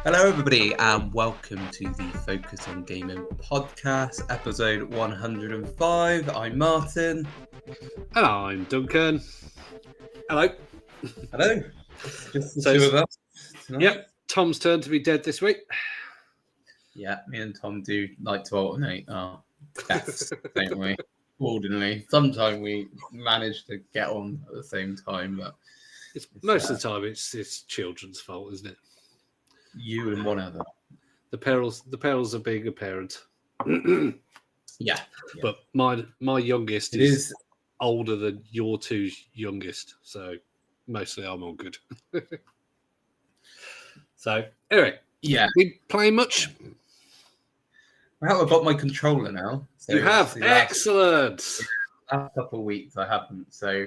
Hello, everybody, and welcome to the Focus on Gaming podcast, episode 105. I'm Martin. And I'm Duncan. Hello. Hello. Just the So, two of us tonight. Yep, Tom's turn to be dead this week. Yeah, me and Tom do like to alternate our deaths, don't we? Ordinarily. Sometimes we manage to get on at the same time, but Most of the time it's children's fault, isn't it? you and one other. The perils of being a parent. Yeah. But my youngest is older than your two youngest, so mostly I'm all good. So anyway, yeah, we playing much? Well, I've got my controller now. So you have excellent. Last couple of weeks I haven't, so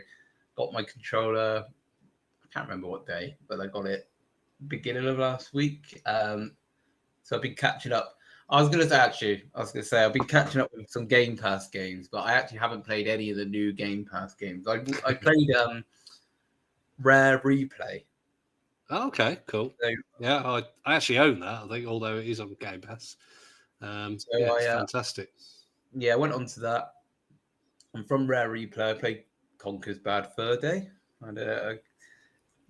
got my controller. I can't remember what day, but I got it beginning of last week. So I've been catching up. I was going to say I've been catching up with some Game Pass games, but I actually haven't played any of the new Game Pass games. I played Rare Replay. Oh, okay, cool. So, yeah, I actually own that, I think, although it is on Game Pass. It's fantastic. Yeah, I went on to that. And from Rare Replay, I played Conker's Bad Fur Day. And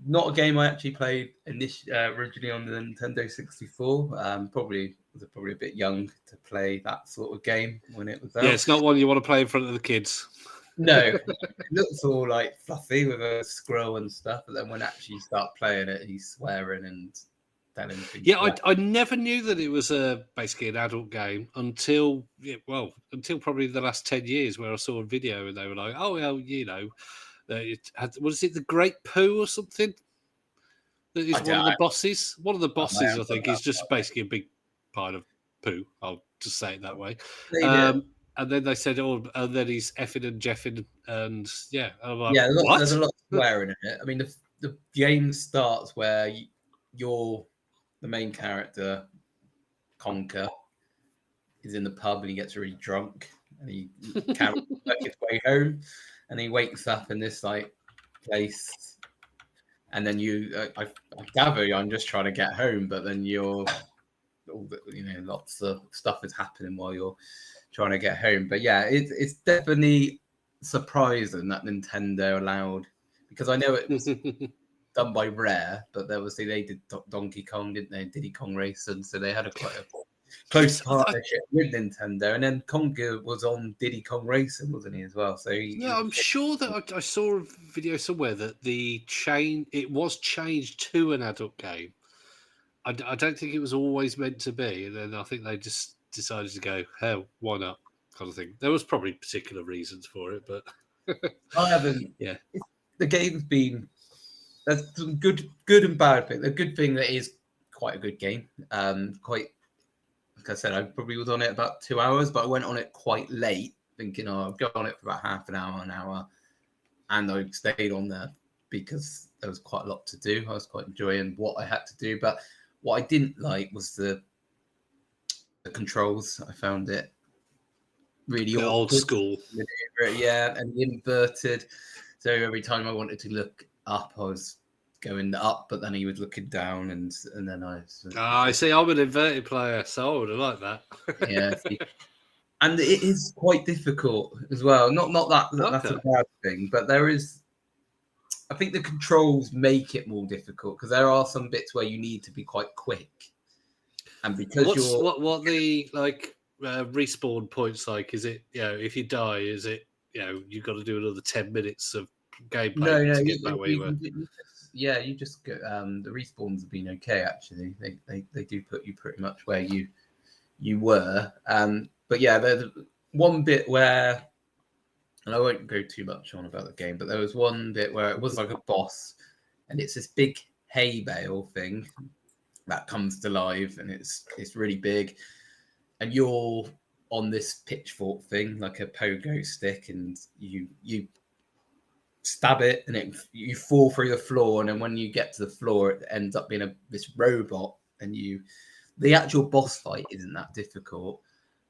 not a game I actually played originally on the Nintendo 64. Probably was a bit young to play that sort of game when it was out. Yeah, it's not one you want to play in front of the kids. No, it looks all like fluffy with a scroll and stuff, but then when actually you start playing it, he's swearing and telling things. Yeah, I never knew that it was basically an adult game until probably the last 10 years, where I saw a video and they were like, "Oh well, was it the Great Pooh or something? That is one of the bosses. One of the bosses, I think, is just basically a big pile of poo. I'll just say it that way. And then they said, and then he's effing and jeffing, and yeah. And I'm like, there's a lot of swearing in it. I mean, the game starts where you're the main character, Conker, is in the pub and he gets really drunk and he can't work his way home, and he wakes up in this like place, and then I gather I'm just trying to get home, but then lots of stuff is happening while you're trying to get home. But yeah, it's definitely surprising that Nintendo allowed, because I know it was done by Rare, but obviously they did Donkey Kong, didn't they? Diddy Kong Racing, so they had quite a close partnership with Nintendo. And then Conker was on Diddy Kong Racing, wasn't he, as well? So I'm sure that I saw a video somewhere that it was changed to an adult game. I don't think it was always meant to be, and then I think they just decided to go, hell, why not, kind of thing. There was probably particular reasons for it, but I haven't. Yeah, the game's been. There's some good and bad things. The good thing that is quite a good game. Quite, like I said, I probably was on it about 2 hours, but I went on it quite late, thinking, I'll go on it for about half an hour, and I stayed on there because there was quite a lot to do. I was quite enjoying what I had to do, but what I didn't like was the controls. I found it really old school. Yeah, and the inverted. So every time I wanted to look up, I was going up, but then he was looking down, and then I see. I'm an inverted player, so I would have liked that. Yeah, and it is quite difficult as well. Not that's a bad thing, but there is. I think the controls make it more difficult because there are some bits where you need to be quite quick, and because what the respawn points like? Is it if you die? Is it you've got to do another 10 minutes of gameplay to get back where you were? You just go. The respawns have been okay actually. They do put you pretty much where you were. But yeah, there's one bit where, and I won't go too much on about the game, but there was one bit where it was like a boss, and it's this big hay bale thing that comes to life, and it's really big, and you're on this pitchfork thing like a pogo stick, and you stab it, and you fall through the floor, and then when you get to the floor, it ends up being this robot, and the actual boss fight isn't that difficult,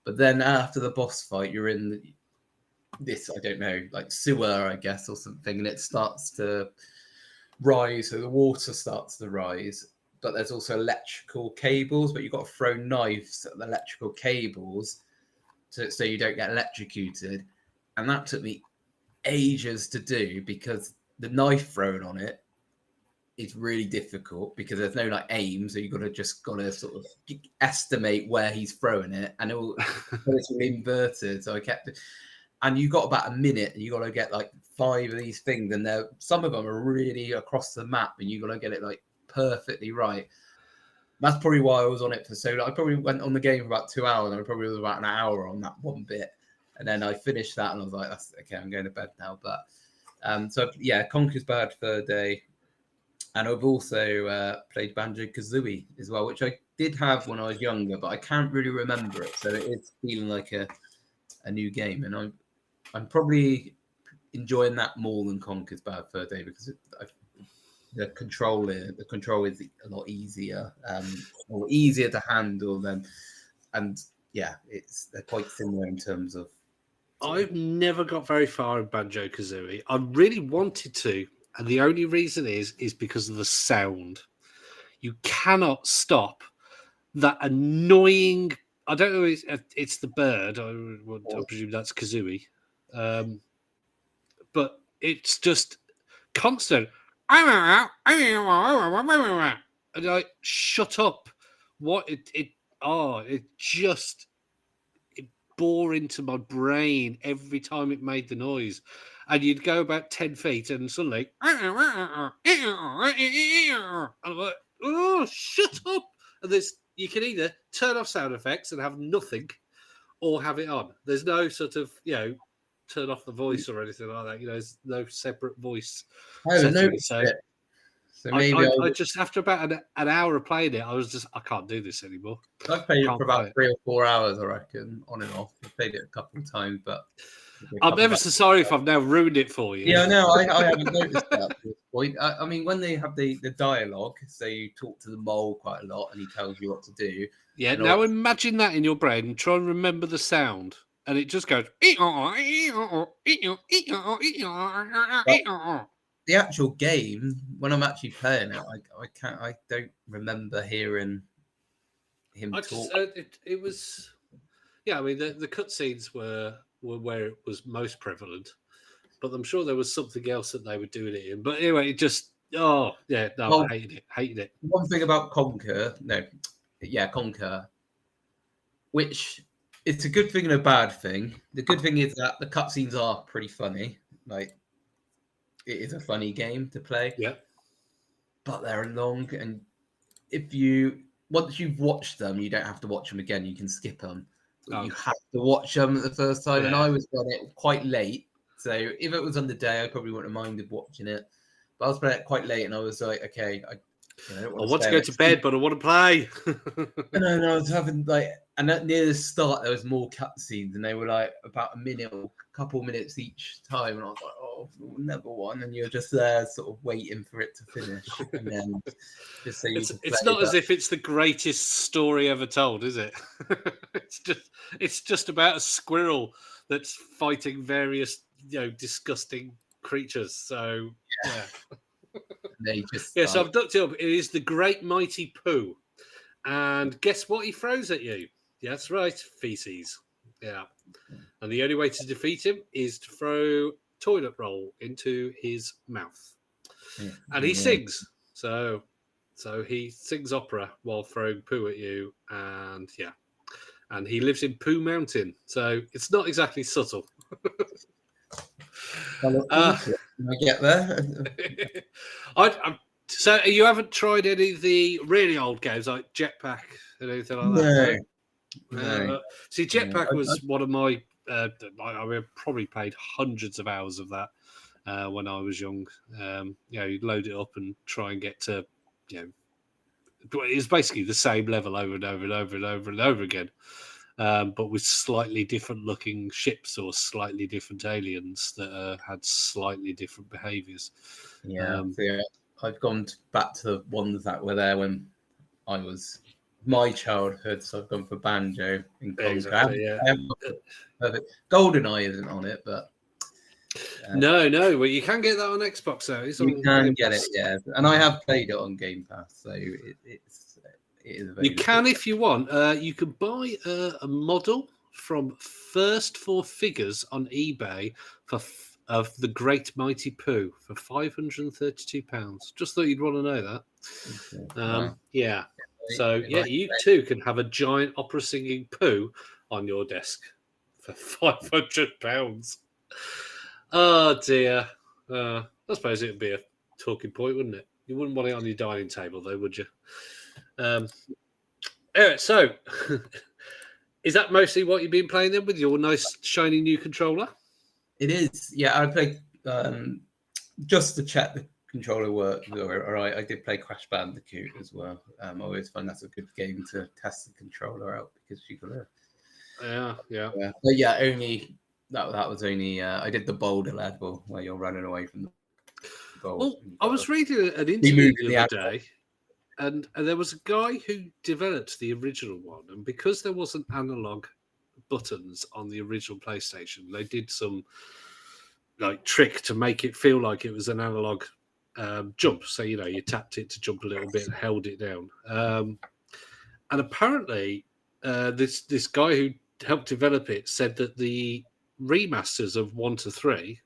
but then after the boss fight, you're in this, I don't know, like sewer, I guess, or something, and it starts to rise, so the water starts to rise, but there's also electrical cables, but you've got to throw knives at the electrical cables so you don't get electrocuted. And that took me ages to do because the knife thrown on it is really difficult because there's no like aim, so you've got to sort of estimate where he's throwing it, and it's all inverted. So I kept it, and you got about a minute, and you got to get like 5 of these things, and some of them are really across the map, and you got to get it like perfectly right. That's probably why I was on it for so long. I probably went on the game for about 2 hours, and I probably was about an hour on that one bit, and then I finished that, and I was like, "That's okay. I'm going to bed now." But so yeah, Conker's Bad Fur Day. And I've also played Banjo-Kazooie as well, which I did have when I was younger, but I can't really remember it. So it is feeling like a new game. And I'm probably enjoying that more than Conker's Bad Fur Day because the control is a lot easier, or easier to handle than. And yeah, they're quite similar in terms of. I've never got very far in Banjo-Kazooie. I really wanted to. And the only reason is because of the sound. You cannot stop that annoying. I don't know. It's the bird. I presume that's Kazooie, but it's just constant. And like, shut up! What it just bore into my brain every time it made the noise. And you'd go about 10 feet and suddenly, and I'm like, oh, shut up. And you can either turn off sound effects and have nothing or have it on. There's no sort of, turn off the voice or anything like that. There's no separate voice. I haven't noticed it. So maybe I just, after about an hour of playing it, I can't do this anymore. I've played it for about 3 or 4 hours, I reckon, on and off. I've played it a couple of times, but I'm ever so sorry if I've now ruined it for you. Yeah, no, I haven't noticed that at this point. I mean, when they have the dialogue, so you talk to the mole quite a lot, and he tells you what to do. Yeah. Now imagine that in your brain and try and remember the sound, and it just goes. The actual game, when I'm actually playing it, I don't remember hearing him talk. It was, yeah. I mean, the cutscenes were where it was most prevalent, but I'm sure there was something else that they were doing it in. But anyway, it just, I hated it. One thing about Conker, which it's a good thing and a bad thing. The good thing is that the cutscenes are pretty funny. Like, it is a funny game to play. Yeah. But they're long, and once you've watched them, you don't have to watch them again. You can skip them. But you have to watch them the first time, and I was on it quite late. So if it was on the day, I probably wouldn't have minded watching it. But I was playing it quite late, and I was like, okay, I want to go to bed, but I want to play. No, I was having and near the start, there was more cutscenes, and they were like about a minute or a couple minutes each time, and I was like, oh, another one, and you're just there, sort of waiting for it to finish, and then just so it's not as if it's the greatest story ever told, is it? it's just about a squirrel that's fighting various, disgusting creatures. So yeah. So I've looked it up. It is the Great Mighty Pooh. And guess what he throws at you? Yeah, that's right, feces. Yeah. And the only way to defeat him is to throw toilet roll into his mouth. Yeah. And he sings. So he sings opera while throwing poo at you. And yeah. And he lives in Pooh Mountain. So it's not exactly subtle. I get there. So you haven't tried any of the really old games like Jetpack and anything like that? No. See, Jetpack was one of my. I probably played hundreds of hours of that when I was young. You'd load it up and try and get to, it's basically the same level over and over and over and over and over again. But with slightly different looking ships or slightly different aliens that had slightly different behaviors. Yeah, I've gone back to the ones that were there when I was my childhood, so I've gone for Banjo and Conker. Exactly, yeah. Perfect. GoldenEye isn't on it, but No. Well, you can get that on Xbox though. It's You on can Game get it, Pass. yeah. And I have played it on Game Pass, so it is available. You can if you want. You can buy a model from First for Figures on eBay of the Great Mighty Pooh for £532. Just thought you'd want to know that. Wow. Yeah. So you too can have a giant opera singing Pooh on your desk for £500. Oh dear. I suppose it would be a talking point, wouldn't it? You wouldn't want it on your dining table, though, would you? Anyway, so is that mostly what you've been playing then with your nice shiny new controller? It is. Yeah, I played just to check the controller worked. All right, I did play Crash Bandicoot as well. I always find that's a good game to test the controller out because you got to. Yeah. But yeah, only that was only. I did the boulder level where you're running away from the boulder. Well, I was reading an interview the other day. And there was a guy who developed the original one, and because there wasn't analog buttons on the original PlayStation, they did some trick to make it feel like it was an analog jump. So you tapped it to jump a little bit and held it down. And apparently, this guy who helped develop it said that the remasters of 1 to 3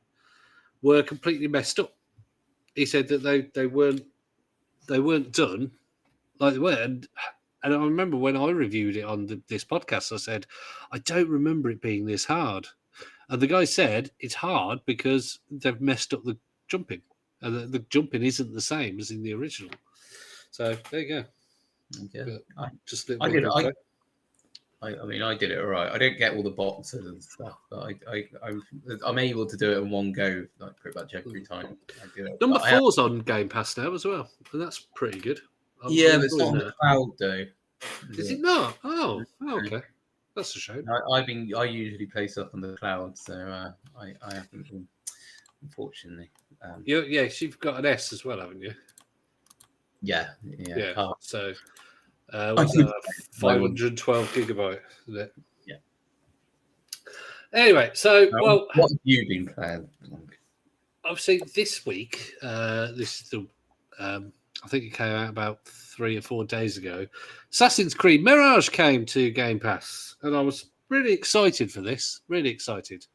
were completely messed up. He said that they weren't done like they were, and I remember when I reviewed it on this podcast, I said I don't remember it being this hard, and the guy said it's hard because they've messed up the jumping, and the jumping isn't the same as in the original. So there you go. Yeah, I did it all right. I don't get all the boxes and stuff, but I'm able to do it in one go, like pretty much every time I do it. Number 4's on Game Pass now as well, and that's pretty good. But it's not on the cloud though. Is it not? Oh, okay. That's a shame. I usually play stuff on the cloud, so I haven't been, unfortunately. You've got an S as well, haven't you? Yeah. So, what's that? 512 gigabyte, isn't it? Yeah. Anyway, so what have you been playing? Obviously, this week, this is the. I think it came out about 3 or 4 days ago. Assassin's Creed Mirage came to Game Pass, and I was really excited for this. Really excited.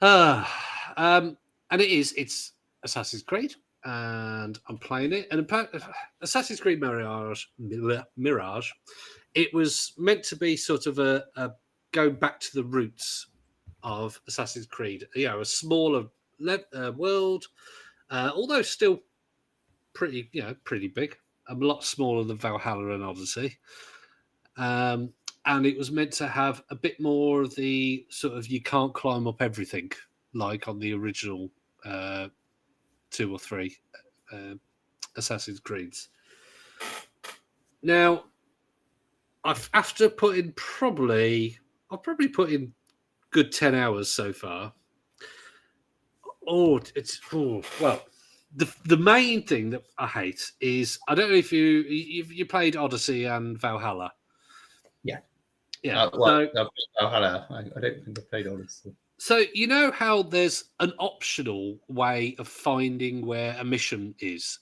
And it's Assassin's Creed, and I'm playing it. And Assassin's Creed Mirage, it was meant to be sort of a going back to the roots of Assassin's Creed. A smaller world, although still pretty big, a lot smaller than Valhalla and Odyssey. And it was meant to have a bit more of the sort of you can't climb up everything like on the original 2 or 3 Assassin's Creeds. Now, after putting I'll probably put in good 10 hours so far. The main thing that I hate is I don't know if you played Odyssey and Valhalla. Yeah. Valhalla. I don't think I played Odyssey. So you know how there's an optional way of finding where a mission is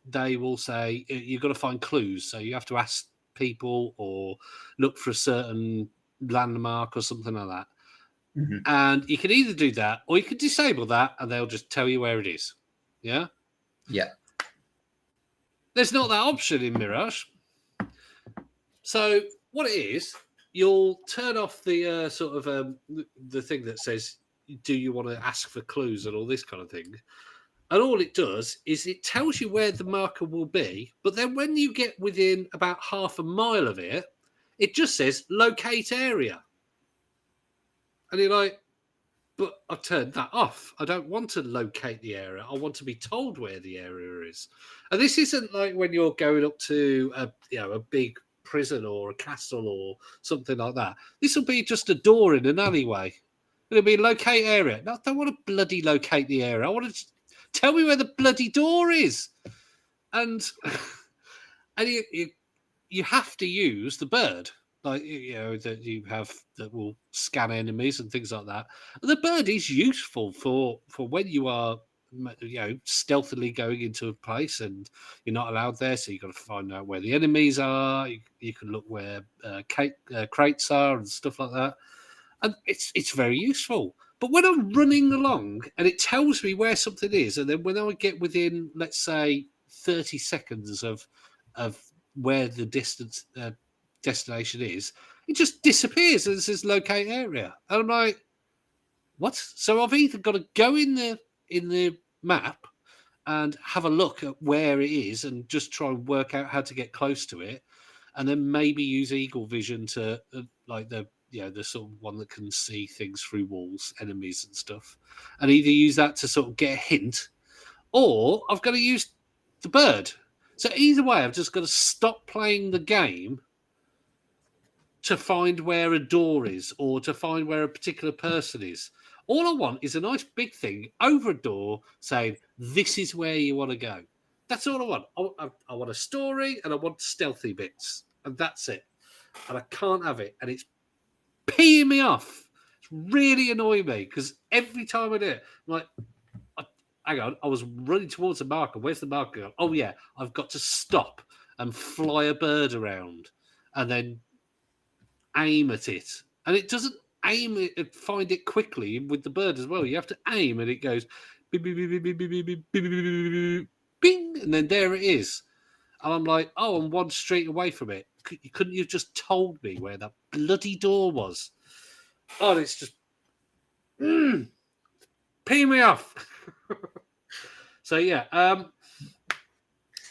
they will say you've got to find clues. So you have to ask people or look for a certain landmark or something like that. Mm-hmm. And you can either do that or you can disable that and they'll just tell you where it is. Yeah? Yeah. There's not that option in Mirage. So what it is, you'll turn off the the thing that says, do you want to ask for clues and all this kind of thing? And all it does is it tells you where the marker will be, but then when you get within about half a mile of it, it just says locate area. And you're like, but I've turned that off. I don't want to locate the area. I want to be told where the area is. And this isn't like when you're going up to a big prison or a castle or something like that. This will be just a door in an alleyway. It'll be locate area. No, I don't want to bloody locate the area. I want to tell me where the bloody door is. And you have to use the bird. like that you have that will scan enemies and things like that. And the bird is useful for when you are stealthily going into a place and you're not allowed there, so you've got to find out where the enemies are. You can look where crates are and stuff like that, and it's very useful. But when I'm running along and it tells me where something is, and then when I get within, let's say, 30 seconds of where the destination is, it just disappears and it says locate area. And I'm like, what? So I've either got to go in the map and have a look at where it is and just try and work out how to get close to it, and then maybe use eagle vision to like the sort of one that can see things through walls, enemies and stuff, and either use that to sort of get a hint, or I've got to use the bird. So either way, I've just got to stop playing the game to find where a door is or to find where a particular person is. All I want is a nice big thing over a door saying, this is where you want to go. That's all I want. I want a story and I want stealthy bits. And that's it. And I can't have it. And it's peeing me off. It's really annoying me because every time I do it, I'm like, hang on, I was running towards the marker. Where's the marker gone? Oh, yeah, I've got to stop and fly a bird around and then aim at it. And it doesn't aim it, find it quickly with the bird as well. You have to aim and it goes bing, bing, bing, bing, bing, bing, bing, bing, and then there it is. And I'm like, oh, I'm one street away from it. Couldn't you have just told me where that bloody door was? Oh, and it's just pee me off. So yeah,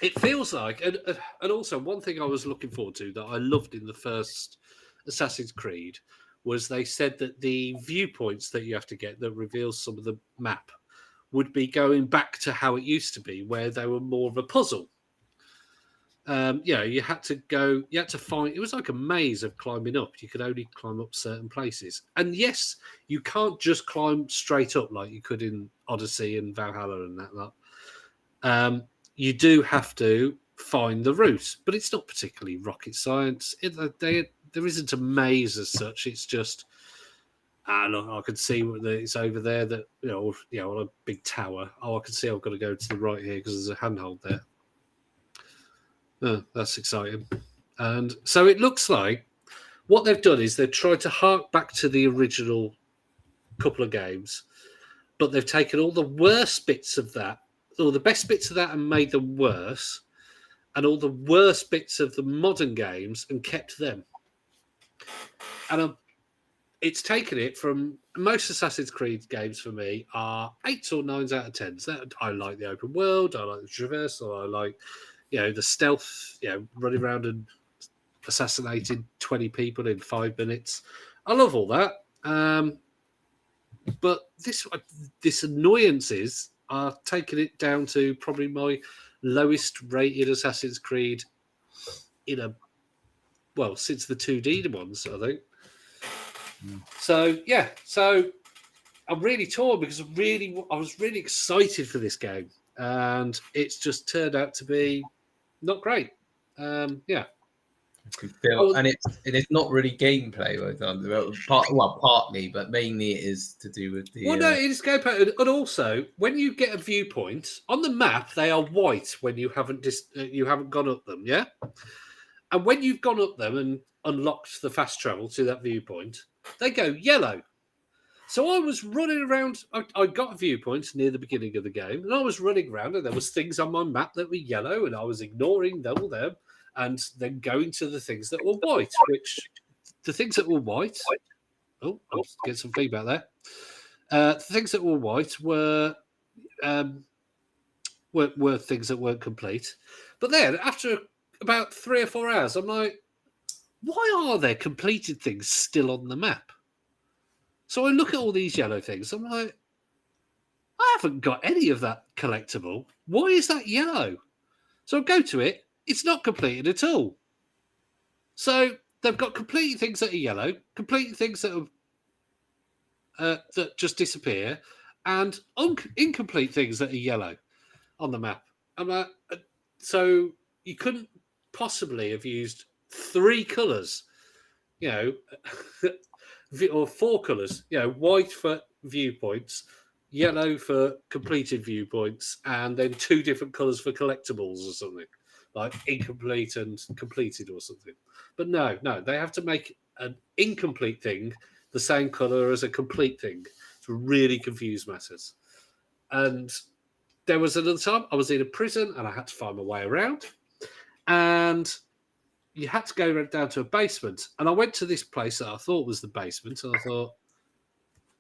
it feels like, and also one thing I was looking forward to that I loved in the first Assassin's Creed was they said that the viewpoints that you have to get that reveals some of the map would be going back to how it used to be, where they were more of a puzzle. You had to find, it was like a maze of climbing up. You could only climb up certain places. And yes, you can't just climb straight up like you could in Odyssey and Valhalla and that. You do have to find the route, but it's not particularly rocket science. There isn't a maze as such. It's just, look, I can see it's over there that, on a big tower. Oh, I can see I've got to go to the right here because there's a handhold there. Oh, that's exciting. And so it looks like what they've done is they've tried to hark back to the original couple of games, but they've taken all the worst bits of that, or the best bits of that, and made them worse, and all the worst bits of the modern games and kept them. And it's taken it from most Assassin's Creed games for me are 8s or 9s out of 10s. I like the open world, I like the traversal, I like the stealth, running around and assassinating 20 people in 5 minutes. I love all that. But this annoyances are taking it down to probably my lowest rated Assassin's Creed since the 2D ones, I think. So I'm really torn because I was really excited for this game, and it's just turned out to be not great. And it's not really gameplay. Partly, but mainly it is to do with the. Well, no, it is gameplay, and also when you get a viewpoint on the map, they are white when you haven't gone up them, yeah. And when you've gone up them and unlocked the fast travel to that viewpoint, they go yellow. So I was running around. I got a viewpoint near the beginning of the game, and I was running around, and there was things on my map that were yellow, and I was ignoring all them, and then going to the things that were white. Which the things that were white. Oh, I'll get some feedback there. The things that were white were things that weren't complete. But then after about 3 or 4 hours, I'm like, why are there completed things still on the map? So I look at all these yellow things. I'm like, I haven't got any of that collectible. Why is that yellow? So I go to it. It's not completed at all. So they've got completed things that are yellow, completed things that are that just disappear, and incomplete things that are yellow on the map. So you couldn't possibly have used 3 colours or 4 colours. White for viewpoints, yellow for completed viewpoints, and then 2 different colours for collectibles or something, like incomplete and completed or something. But no, they have to make an incomplete thing the same colour as a complete thing to really confuse matters. And there was another time I was in a prison and I had to find my way around, and you had to go down to a basement. And I went to this place that I thought was the basement, and I thought,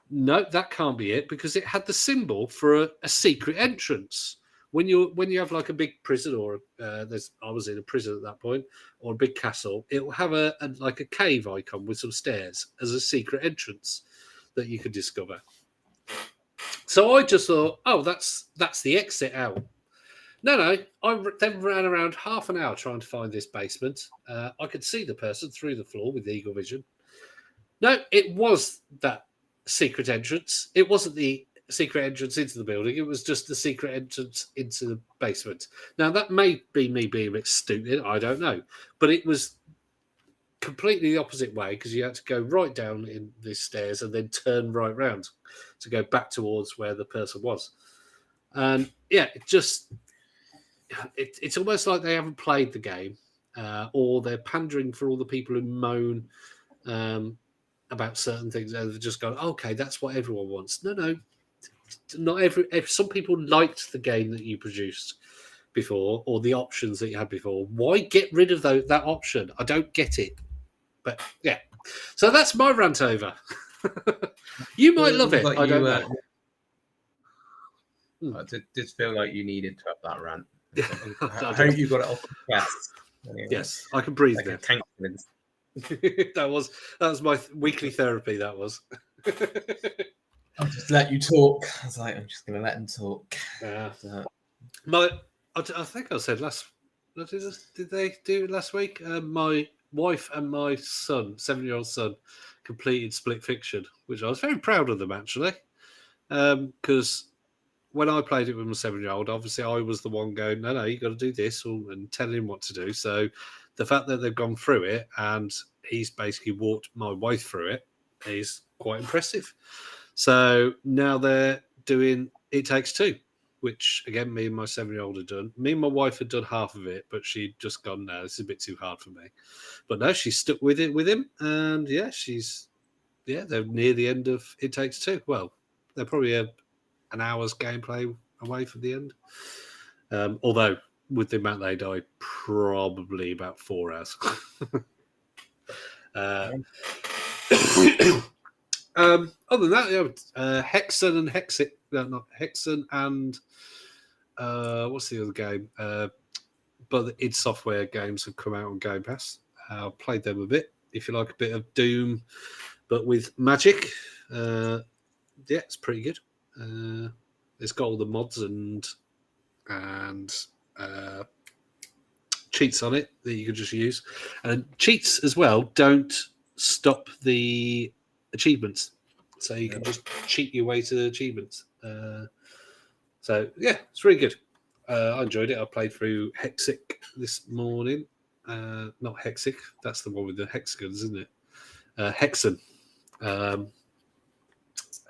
no, that can't be it, because it had the symbol for a secret entrance. When you have like a big prison, or I was in a prison at that point, or a big castle, it will have a cave icon with some stairs as a secret entrance that you could discover. So I just thought, oh, that's the exit out. No, I then ran around half an hour trying to find this basement. I could see the person through the floor with eagle vision. No, it was that secret entrance. It wasn't the secret entrance into the building. It was just the secret entrance into the basement. Now, that may be me being a bit stupid. I don't know. But it was completely the opposite way, because you had to go right down in the stairs and then turn right round to go back towards where the person was. And yeah, it's almost like they haven't played the game, or they're pandering for all the people who moan about certain things. They've just gone, okay, that's what everyone wants. No, not some people liked the game that you produced before, or the options that you had before. Why get rid of that option? I don't get it. But yeah, so that's my rant over. You might love it. I don't know. I did feel like you needed to have that rant. I hope you got it off the chest. Anyway, yes, I can breathe now. That was my weekly therapy. That was. I'll just let you talk. I was like, I'm just going to let him talk. I think I said did they do it last week? My wife and my son, 7-year-old son, completed Split Fiction, which I was very proud of them, actually, because when I played it with my 7-year-old, obviously I was the one going, no, you got to do this, and telling him what to do. So the fact that they've gone through it and he's basically walked my wife through it is quite impressive. So now they're doing It Takes Two, which, again, me and my 7-year-old had done. Me and my wife had done half of it, but she'd just gone, no, this is a bit too hard for me. But no, she's stuck with him. And, they're near the end of It Takes Two. Well, they're probably an hour's gameplay away from the end. Although, with the amount they died, probably about 4 hours. Other than that, Hexen and Hexit. Not Hexen and what's the other game? But the id Software games have come out on Game Pass. I've played them a bit. If you like a bit of Doom, but with magic, it's pretty good. It's got all the mods and cheats on it that you can just use, and cheats as well don't stop the achievements, so you can just cheat your way to the achievements. So yeah, it's really good. I enjoyed it. I played through Hexic this morning. Not Hexic, that's the one with the hexagons, isn't it? Hexen.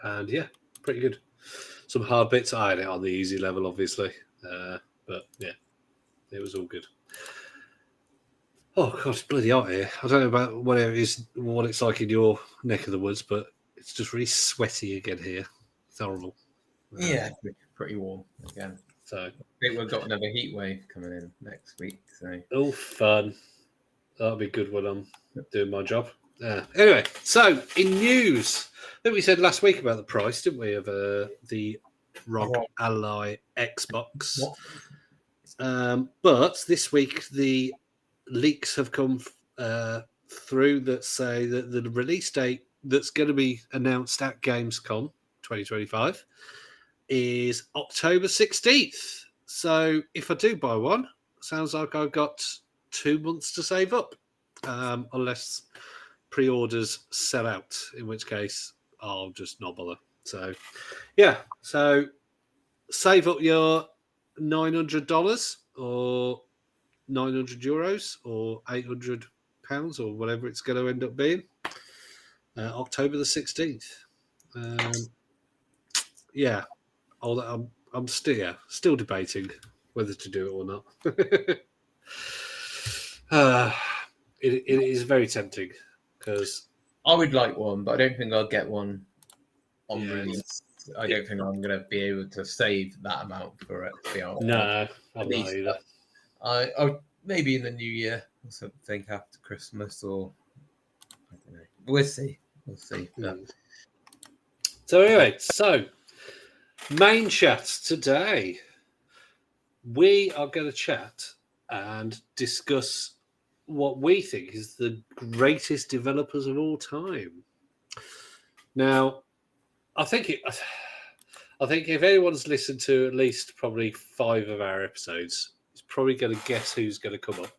And yeah, pretty good. Some hard bits. I had it on the easy level, obviously, but yeah, it was all good. Oh god, it's bloody hot here. I don't know about what it's like in your neck of the woods, but it's just really sweaty again here. It's horrible. Yeah, pretty warm again. So I think we've got another heat wave coming in next week. So all fun. That'll be good when I'm doing my job. Anyway, so in news, I think we said last week about the price, didn't we, of the ROG Ally Xbox? But this week the leaks have come through that say that the release date that's going to be announced at Gamescom 2025 is October 16th. So if I do buy one, sounds like I've got 2 months to save up, unless pre-orders sell out, in which case I'll just not bother. So yeah, so save up your $900 or €900 or £800 £8 or whatever it's going to end up being. October the 16th. Yeah, I'm still debating whether to do it or not. It is very tempting because I would like one, but I don't think I'll get one on Yeah, release. I don't think I'm going to be able to save that amount for it to be out. no, I'm At not least either. I maybe in the new year or something after Christmas, or I don't know. We'll see. We'll see. But So anyway, main chat today. We are going to chat and discuss what we think is the greatest developers of all time. Now, I think if anyone's listened to at least probably 5 of our episodes, it's probably going to guess who's going to come up.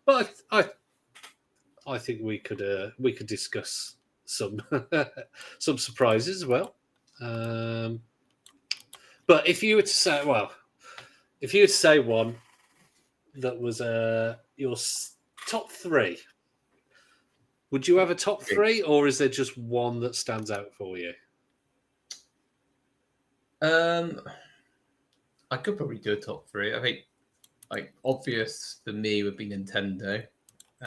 But I think we could discuss some some surprises as well. But if you were to say one that was your top 3, would you have a top 3, or is there just one that stands out for you? I could probably do a top 3. I think like obvious for me would be Nintendo.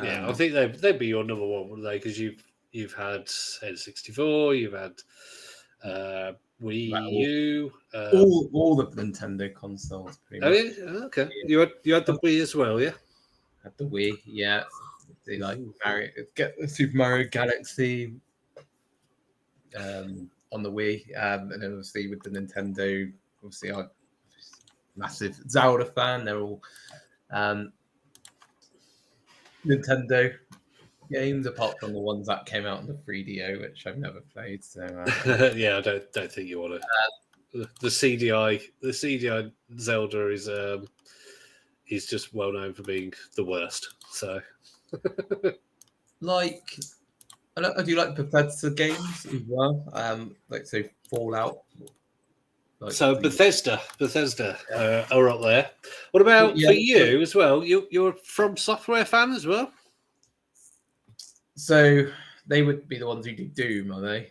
Yeah, I think they'd be your number one, wouldn't they? Because you've had N64, you've had Wii U, all the Nintendo consoles. Pretty much. Yeah? Okay, you had the Wii as well, yeah. Had the Wii, yeah. They like get the Super Mario Galaxy on the Wii, and then obviously with the Nintendo, obviously I'm a massive Zelda fan. They're all Nintendo games, apart from the ones that came out on the 3DO, which I've never played. So yeah, I don't think you want to. The CDI Zelda is just well known for being the worst. So, like, I do like Bethesda games as well. Like so Fallout. Like so Bethesda are up there. What about for you as well? You're a From Software fan as well. So they would be the ones who do Doom, are they?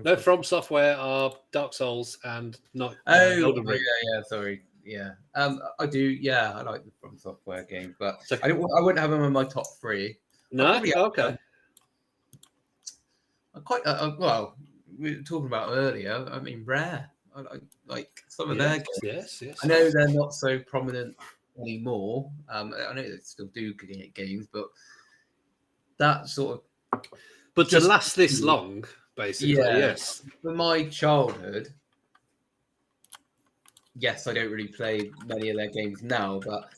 No, From Software are Dark Souls and not. Elden Ring. Yeah, sorry. Yeah, I do. Yeah, I like the From Software games, but I wouldn't have them in my top 3. No, okay. I quite well. We were talking about earlier. I mean, Rare. I like some of their games. Yes. I know they're not so prominent anymore. I know they still do games, but that sort of. But to last this long, basically, yes. For my childhood, yes, I don't really play many of their games now, but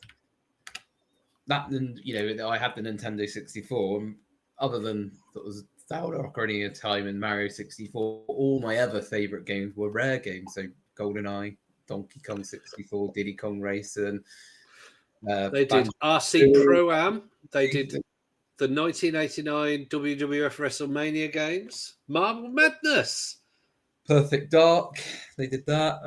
that, I had the Nintendo 64, and other than sort of Zelda Ocarina of Time and Mario 64, all my other favorite games were Rare games. So GoldenEye, Donkey Kong 64, Diddy Kong Racing. They did RC Pro-Am. They did the 1989 WWF WrestleMania games. Marble Madness. Perfect Dark. They did that.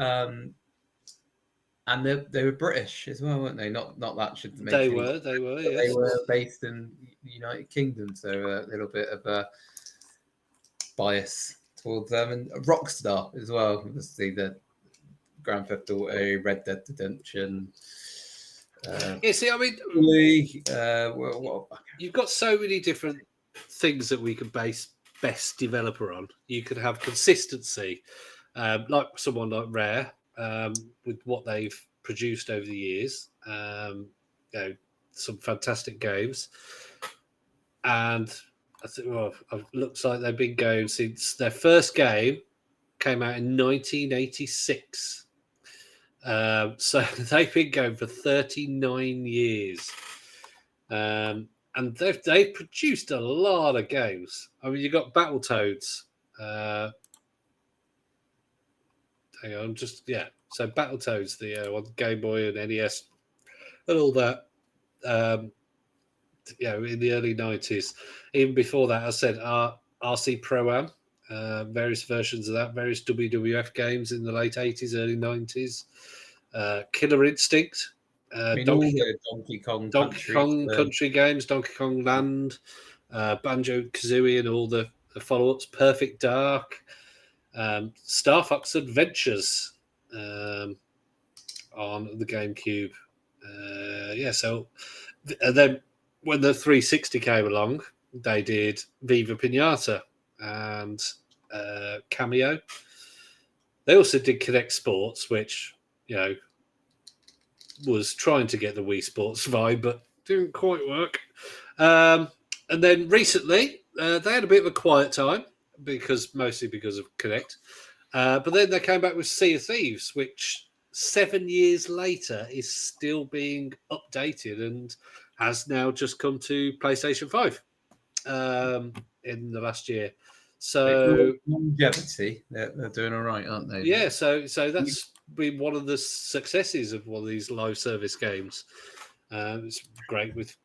And they were British as well, weren't they? Not that should make They were, yes. They were based in the United Kingdom, so a little bit of a bias towards them. And Rockstar as well. Obviously, the Grand Theft Auto, Red Dead Redemption. See, I mean, you've got so many different things that we could base best developer on. You could have consistency, like someone like Rare. With what they've produced over the years, some fantastic games, and I think it looks like they've been going since their first game came out in 1986. So they've been going for 39 years, and they've produced a lot of games. I mean, you've got Battletoads. Hang on, So Battletoads, the one Game Boy and NES, and all that. In the early 90s. Even before that, I said RC Pro-Am, various versions of that, various WWF games in the late 80s, early 90s. Killer Instinct, I mean, all the Donkey Kong Country games, Donkey Kong Land, Banjo Kazooie, and all the follow-ups. Perfect Dark, Star Fox Adventures on the GameCube. So and then when the 360 came along, they did Viva Pinata and Cameo. They also did Kinect Sports, which was trying to get the Wii Sports vibe, but didn't quite work. And then recently, they had a bit of a quiet time mostly because of Kinect. But then they came back with Sea of Thieves, which 7 years later is still being updated and has now just come to PlayStation 5 in the last year. So longevity, they're doing all right, aren't they? Yeah, so that's been one of the successes of one of these live service games. It's great with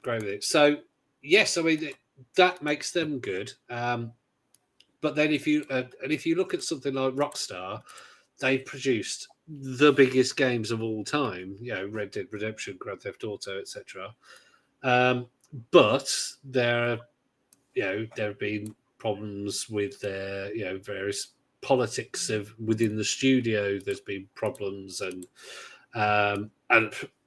it. So yes, I mean that makes them good. But then if you look at something like Rockstar, they've produced the biggest games of all time. Red Dead Redemption, Grand Theft Auto, etc. But there have been problems with their various politics within the studio. There's been problems, and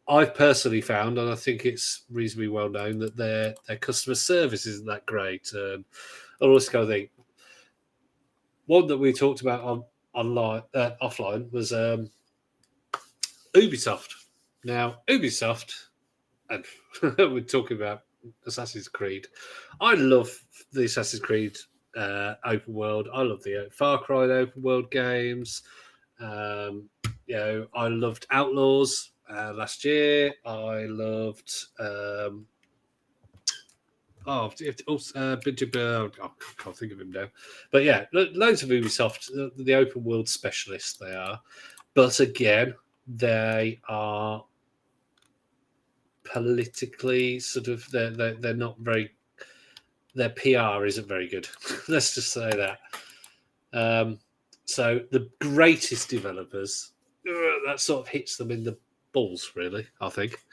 I've personally found, and I think it's reasonably well known, that their customer service isn't that great, and all this kind of thing. One that we talked about offline was Ubisoft. Now, Ubisoft, and we're talking about Assassin's Creed. I love the Assassin's Creed open world. I love the Far Cry open world games. I loved Outlaws last year. I loved I can't think of him now. But yeah, loads of Ubisoft, the open world specialists they are. But again, they are politically sort of they're not very. Their PR isn't very good. Let's just say that. So the greatest developers, that sort of hits them in the balls, really, I think.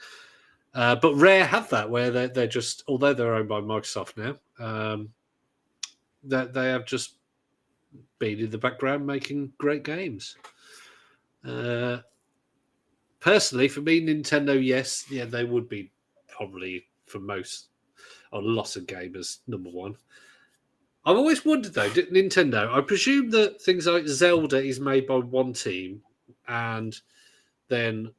But Rare have that, where they're just, although they're owned by Microsoft now, that they have just been in the background making great games. Personally, for me, Nintendo, yes, they would be probably for most, a lot of gamers, number one. I've always wondered though, Nintendo, I presume that things like Zelda is made by one team, and then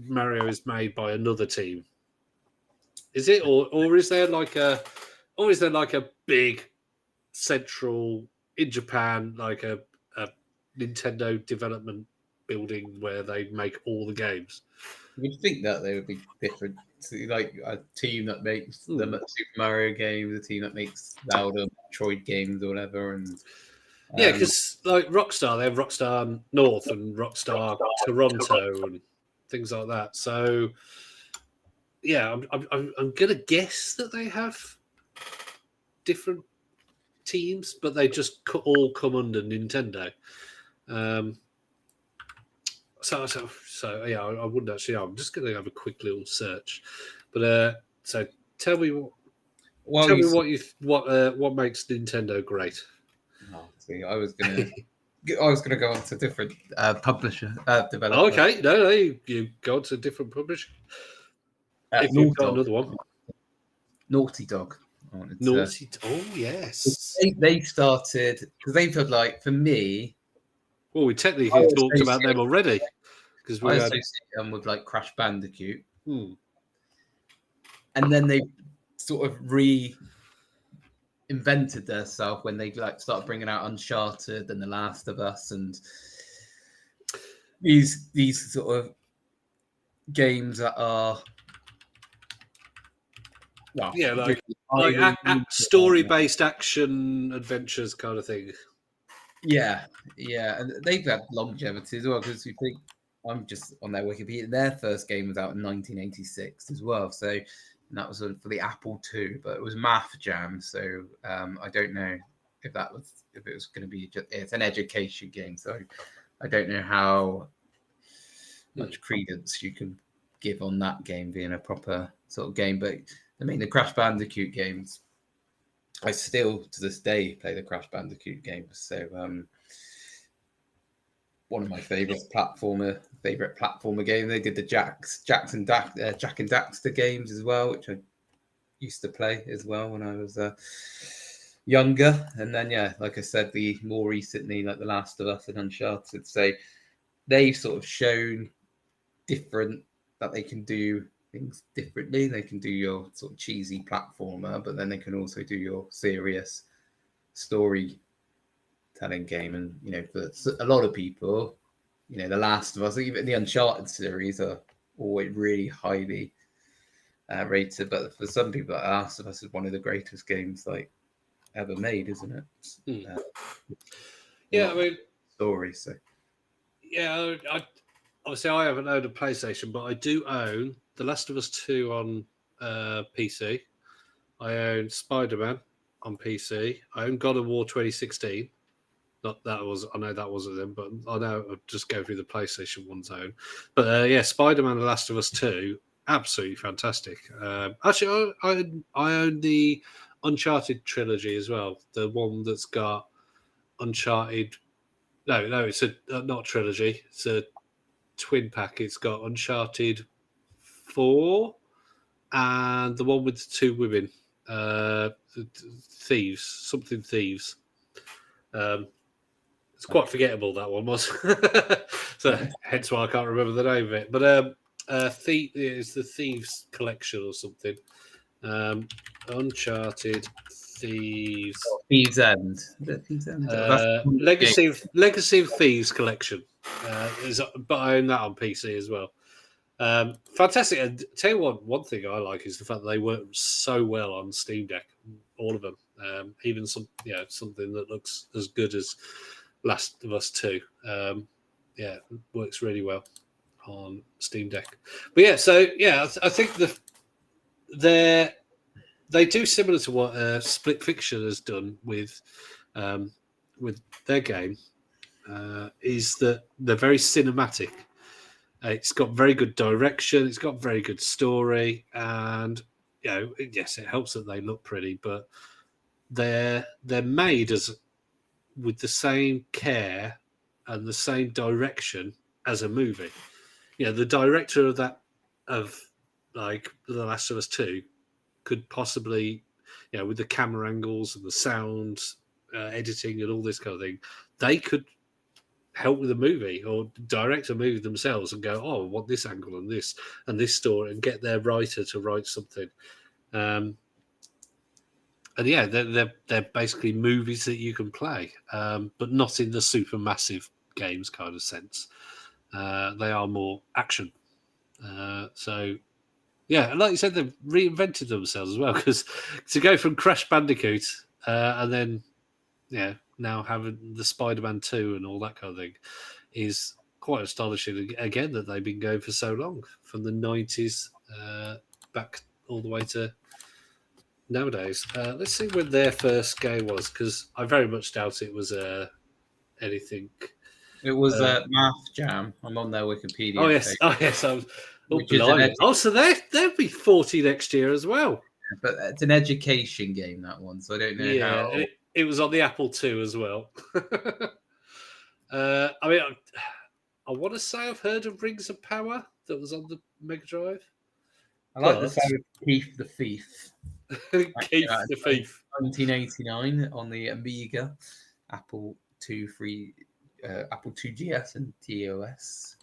Mario is made by another team. Is it, or is there like a big central in Japan, like a Nintendo development building where they make all the games? You'd think that they would be different. Like a team that makes the Super Mario games, a team that makes Zelda, Metroid games, or whatever. And because like Rockstar, they have Rockstar North and Rockstar Toronto and things like that. So yeah, I'm gonna guess that they have different teams, but they just all come under Nintendo. So yeah, I wouldn't actually. I'm just going to have a quick little search. But so tell me what makes Nintendo great. Oh, see, I was gonna go on to different publisher developer. Oh, okay, no, you go on to a different publisher. If you've got another one, Naughty Dog. Oh yes, they started because they felt like, for me. Well, we technically talked about them already because we associate them with like Crash Bandicoot, and then they sort of reinvented themselves when they started bringing out Uncharted and The Last of Us and these sort of games that are like story-based action adventures kind of thing. Yeah, and they've had longevity as well, because you think, I'm just on their Wikipedia, their first game was out in 1986 as well, so that was for the Apple II, but it was Math Jam, so I don't know if it was going to be it's an education game, so I don't know how much credence you can give on that game being a proper sort of game. But I mean, the Crash Bandicoot games, I still to this day play the Crash Bandicoot games. So one of my favorite platformer game. They did the Jack and Daxter games as well, which I used to play as well when I was younger. And then like I said, the more recently, like The Last of Us and Uncharted. So they've sort of shown that they can do things differently. They can do your sort of cheesy platformer, but then they can also do your serious storytelling game. And for a lot of people, The Last of Us, even the Uncharted series, are always really highly rated. But for some people, The Last of Us is one of the greatest games ever made, isn't it? Yeah, I mean, story. So yeah, obviously I haven't owned a PlayStation, but I do own The Last of Us 2 on PC. I own Spider-Man on PC. I own God of War 2016. I know that wasn't them, but I know I'll just go through the PlayStation 1 zone. But Spider-Man The Last of Us 2, absolutely fantastic. Actually, I own the Uncharted trilogy as well. The one that's got Uncharted. No, it's not trilogy. It's a twin pack. It's got Uncharted 4 and the one with the two women, thieves. It's quite forgettable, that one was. So hence why I can't remember the name of it. But it's the Thieves collection or something. Uncharted Thieves. Thieves End. Legacy of Thieves collection. But I own that on PC as well. Fantastic. And tell you what, one thing I like is the fact that they work so well on Steam Deck, all of them. Even something that looks as good as Last of Us 2. It works really well on Steam Deck. But I think they do similar to what Split Fiction has done with their game. Is that they're very cinematic. It's got very good direction. It's got very good story, and yes, it helps that they look pretty, but they're made with the same care and the same direction as a movie. The director of The Last of Us 2 could possibly, with the camera angles and the sound editing and all this kind of thing, they could help with a movie or direct a movie themselves and go, I want this angle and this story, and get their writer to write something. They're basically movies that you can play, but not in the super massive games kind of sense. They are more action. And like you said, they've reinvented themselves as well, because to go from Crash Bandicoot and then now having the Spider-Man 2 and all that kind of thing is quite astonishing again, that they've been going for so long, from the 90s back all the way to nowadays. Let's see when their first game was, because I very much doubt it was anything. It was Math Jam. I'm on their Wikipedia. Oh yes. So they'll be 40 next year as well. But it's an education game, that one, so I don't know how. It was on the Apple II as well. I want to say I've heard of Rings of Power that was on the Mega Drive. I like the sound of Keith the Thief. Keith the Thief. 1989 on the Amiga, Apple II GS and TOS.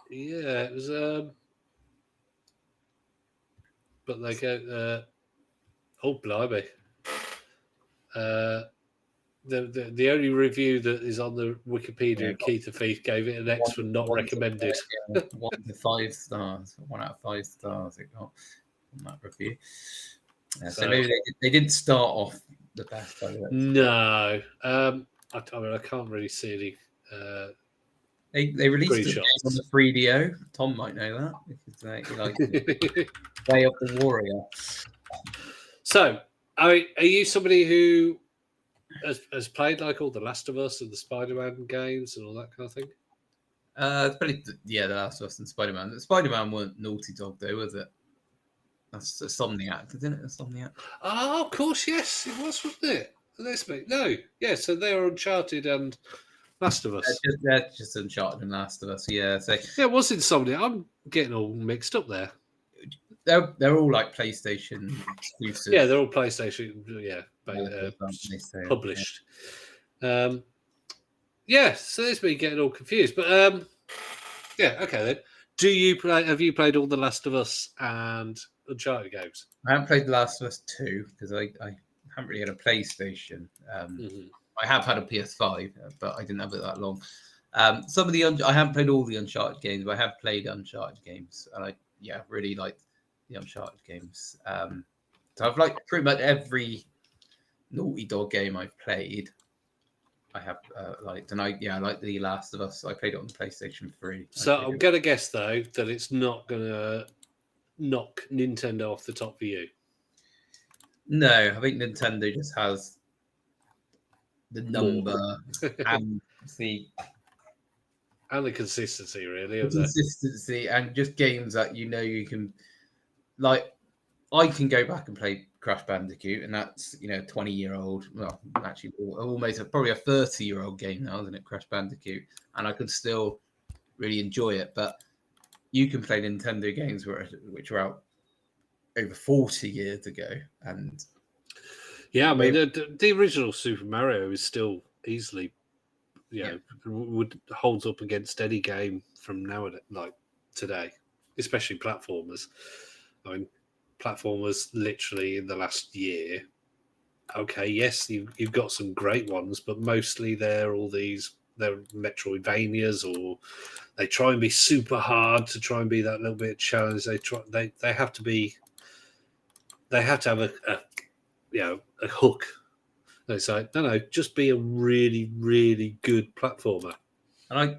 Yeah, it was. But they go. Oh blimey! The only review that is on the Wikipedia, Keith the Thief gave it an X for not recommended. 1 to 5 stars. 1 out of 5 stars it got on that review. So maybe they didn't start off the best. No, I can't really see any. They released it on the 3DO. Tom might know that because he likes Way of the Warrior. So, are you somebody who has played like all the Last of Us and the Spider-Man games and all that kind of thing? It's probably The Last of Us and Spider-Man. Spider-Man weren't Naughty Dog though, was it? That's Insomniac, isn't it? Insomniac. Oh, of course, yes, it was, wasn't it? Let's make no, yeah. So they are Uncharted and Last of Us. They're just Uncharted and Last of Us. Yeah, so Yeah, it was Insomnia. I'm getting all mixed up there. they're all like PlayStation exclusive. Yeah, they're all PlayStation. Yeah, published. Yeah, so there's me getting all confused. But yeah, okay then. Have you played all the Last of Us and Uncharted games? I haven't played The Last of Us 2 because I haven't really had a PlayStation. I have had a PS5, but I didn't have it that long. Some of the I haven't played all the Uncharted games, but I have played Uncharted games, and I really like the Uncharted games. So I've liked pretty much every Naughty Dog game I've played. I have liked, and I like The Last of Us. I played it on the PlayStation 3. So I'm gonna guess though that it's not gonna knock Nintendo off the top for you. No, I think Nintendo just has the number and the consistency, really. The consistency and just games that you can like. I can go back and play Crash Bandicoot, and that's 20-year-old. Well, actually, almost probably a 30-year-old game now, isn't it? Crash Bandicoot, and I could still really enjoy it. But you can play Nintendo games which were out over 40 years ago, and yeah, I mean the original Super Mario is still easily, would holds up against any game from now like today, especially platformers. I mean, platformers literally in the last year. Okay, yes, you've got some great ones, but mostly they're Metroidvanias, or they try and be super hard to try and be that little bit of challenge. They have to have a hook. It's like, no, just be a really, really good platformer. And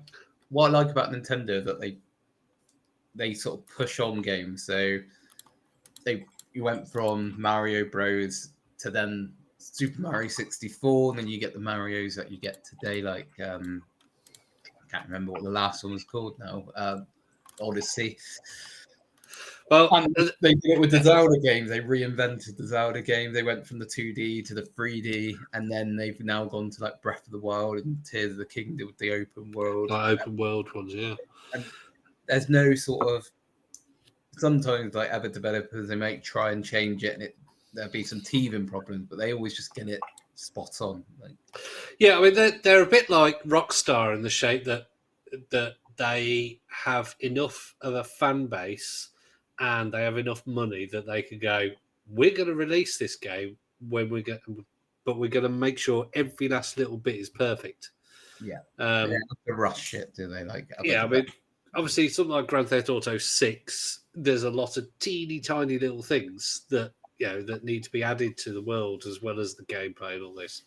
what I like about Nintendo is that they sort of push on games. So you went from Mario Bros to then Super Mario 64, and then you get the Marios that you get today. Like I can't remember what the last one was called now. Odyssey. Well, and they did it with the Zelda games. They reinvented the Zelda games. They went from the 2D to the 3D, and then they've now gone to like Breath of the Wild and Tears of the Kingdom with the open world. Open world ones, yeah. And there's no sort of. Sometimes, like other developers, they might try and change it, and there'll be some teething problems, but they always just get it spot on. Yeah, I mean they're a bit like Rockstar in the shape that they have enough of a fan base and they have enough money that they could go, we're going to release this game but we're going to make sure every last little bit is perfect. Yeah, they don't have to rush it, do they? I mean, obviously, something like Grand Theft Auto 6, there's a lot of teeny tiny little things that that need to be added to the world as well as the gameplay and all this.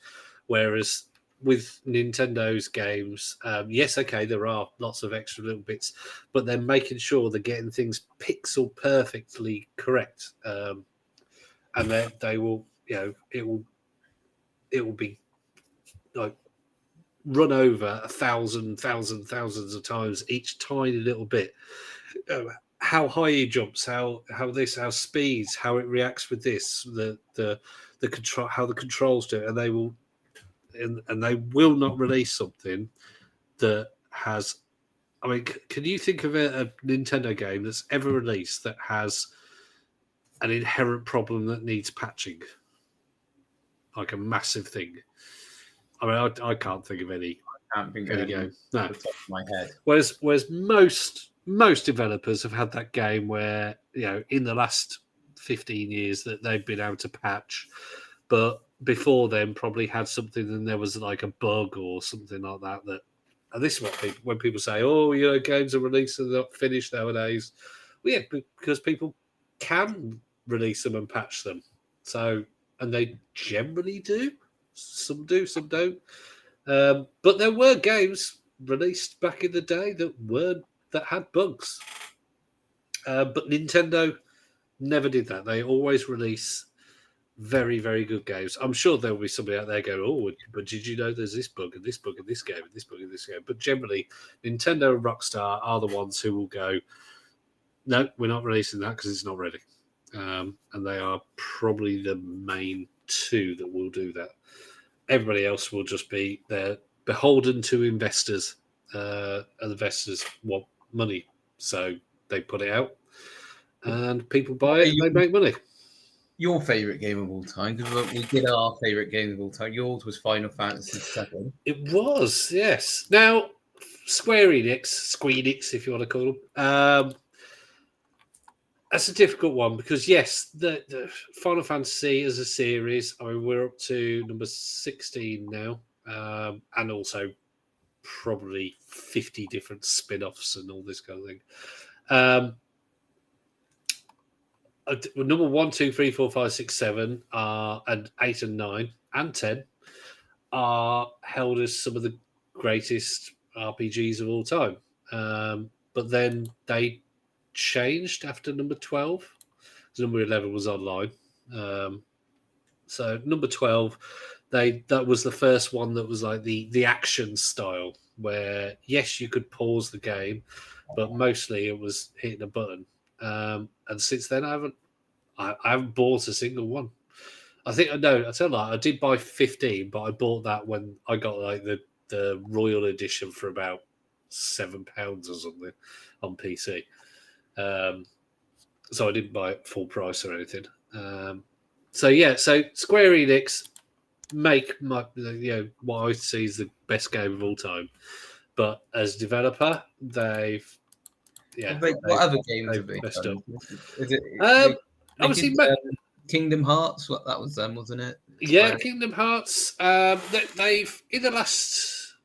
Whereas with Nintendo's games, yes, okay, there are lots of extra little bits, but they're making sure they're getting things pixel perfectly correct, and they will, it will be like run over thousands of times each tiny little bit. How high he jumps, how speeds, how it reacts with this, the control, how the controls do it, and they will not release something that has. I mean, can you think of a Nintendo game that's ever released that has an inherent problem that needs patching, like a massive thing? I mean, I can't think of any. I can't think of any game. No. Off the top of my head. Whereas most developers have had that game where in the last 15 years that they've been able to patch, but before then probably had something and there was like a bug or something like that. And this is what when people say, "Oh, games are released and they're not finished nowadays." Well, yeah, because people can release them and patch them. So, and they generally do. Some do, some don't. But there were games released back in the day that had bugs. But Nintendo never did that. They always release very, very good games. I'm sure there'll be somebody out there going, "Oh, but did you know there's this bug and this bug in this game and this bug in this game?" But generally, Nintendo and Rockstar are the ones who will go, "No, we're not releasing that because it's not ready," and they are probably the main two that will do that. Everybody else will just be they're beholden to investors, and investors want money, so they put it out, and people buy it and they make money. Your favourite game of all time? Because we did our favourite game of all time. Yours was Final Fantasy VII. It was, yes. Now, Square Enix, if you want to call them, that's a difficult one because, yes, the Final Fantasy as a series, I mean, we're up to number 16 now, and also probably 50 different spin-offs and all this kind of thing. Number 1, 2, 3, 4, 5, 6, 7 and 8 and 9 and 10 are held as some of the greatest RPGs of all time. But then they changed after number 12. Number 11 was online. So number 12, that was the first one that was like the action style, where yes, you could pause the game, but mostly it was hitting a button. And since then, I haven't bought a single one. I think I tell you, I did buy 15, but I bought that when I got like the Royal Edition for about £7 or something on PC. So I didn't buy it full price or anything. So Square Enix make what I see is the best game of all time, but as developer, what other games have they messed done? up. Is it Obviously, Kingdom Hearts? What that was them, wasn't it? Yeah, Kingdom Hearts. They've in the last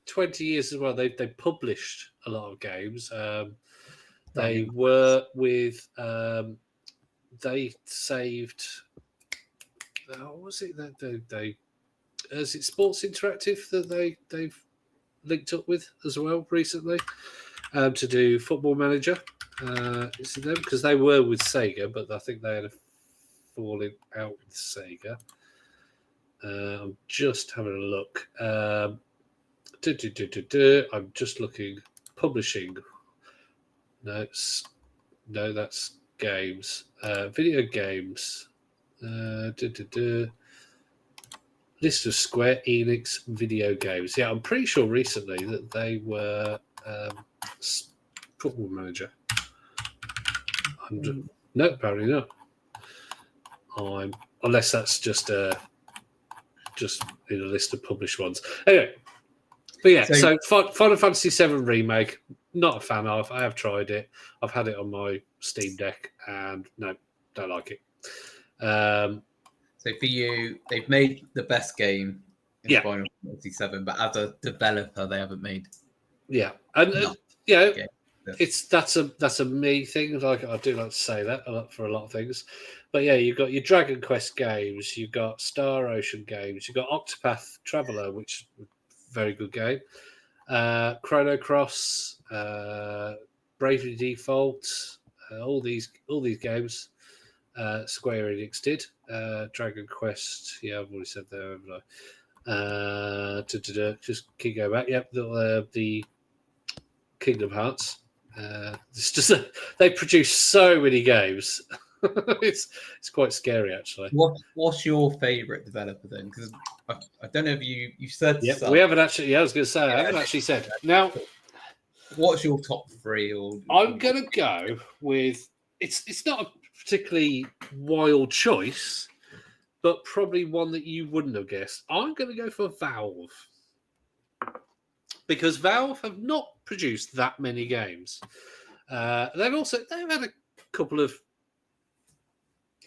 20 years as well. They published a lot of games. They were with. They saved. What was it that they? Is it Sports Interactive that they've linked up with as well recently to do Football Manager? Is it them? Because they were with Sega, but I think they had a falling out with Sega. I'm just having a look. I'm just looking. Publishing. No, that's games. Video games. List of Square Enix video games. Yeah, I'm pretty sure recently that they were Football Manager. No, apparently not. Unless that's just in a list of published ones. Anyway, but yeah, so Final Fantasy VII Remake, not a fan of. I have tried it. I've had it on my Steam Deck, and no, don't like it. So for you, they've made the best game in Final Fantasy VII, but as a developer, they haven't made. Yeah, and that's a me thing. Like I do like to say that for a lot of things, but yeah, you've got your Dragon Quest games, you've got Star Ocean games, you've got Octopath Traveler, which is a very good game, Chrono Cross, Bravely Default, all these games. Square Enix did. Dragon Quest, yeah, I've already said that, haven't I? Just keep going back. Yep, the Kingdom Hearts. It's just they produce so many games. It's quite scary, actually. What's your favourite developer then? Because I don't know if you said. Yeah, we haven't actually. Yeah, I was going to say I haven't actually said. Now, what's your top three? I'm going to go with it's not a particularly wild choice, but probably one that you wouldn't have guessed. I'm going to go for Valve. Because Valve have not produced that many games. They've had a couple of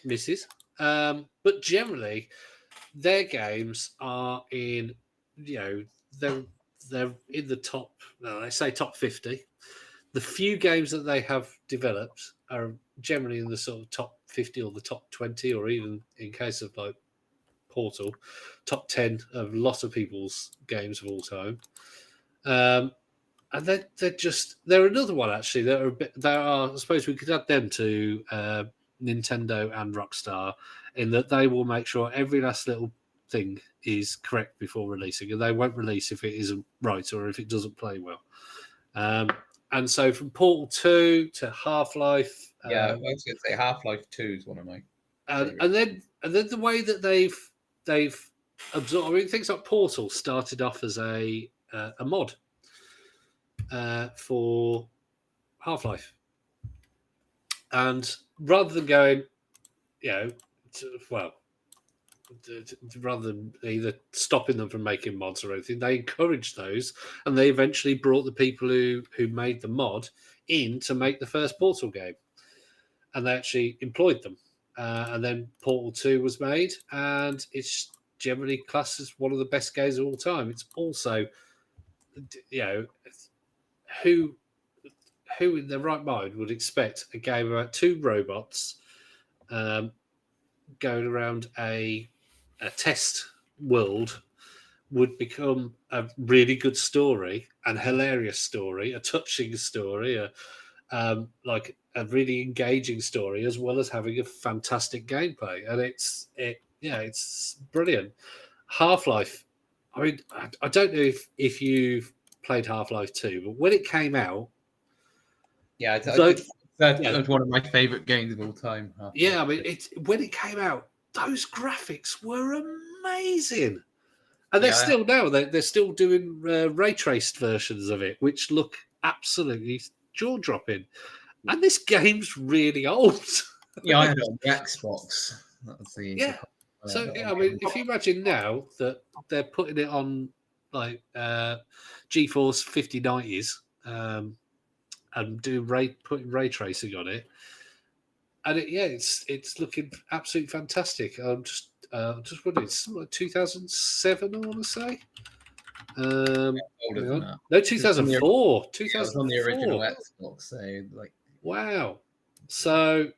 misses, but generally their games are in they're in the top. They say top 50. The few games that they have developed are generally in the sort of top 50 or the top 20, or even in case of like Portal, top 10 of lots of people's games of all time. And they're another one actually. I suppose we could add them to Nintendo and Rockstar in that they will make sure every last little thing is correct before releasing, and they won't release if it isn't right or if it doesn't play well. And so from Portal 2 to Half-Life, Yeah, I was going to say Half-Life 2 is one of my and then the way that they've absorbed. I mean, things like Portal started off as a mod for Half-Life, and rather than going, rather than either stopping them from making mods or anything, they encouraged those, and they eventually brought the people who made the mod in to make the first Portal game, and they actually employed them. And then Portal 2 was made, and it's generally classed as one of the best games of all time. It's also, who in their right mind would expect a game about two robots going around a test world would become a really good story and hilarious story, a touching story, like a really engaging story, as well as having a fantastic gameplay. And it's brilliant. Half-Life. I mean, I don't know if you've played Half-Life 2, but when it came out, that's one of my favorite games of all time. Yeah, I mean, when it came out, those graphics were amazing, and they're still now. They're still doing ray traced versions of it, which look absolutely jaw dropping. And this game's really old. Yeah, I had it on the Xbox. That was the So I mean, if you imagine now that they're putting it on like GeForce 5090s and putting ray tracing on it. And it's looking absolutely fantastic. I'm just wondering, it's like 2007, I want to say. No, 2004. 2004 on the original Xbox. So wow. So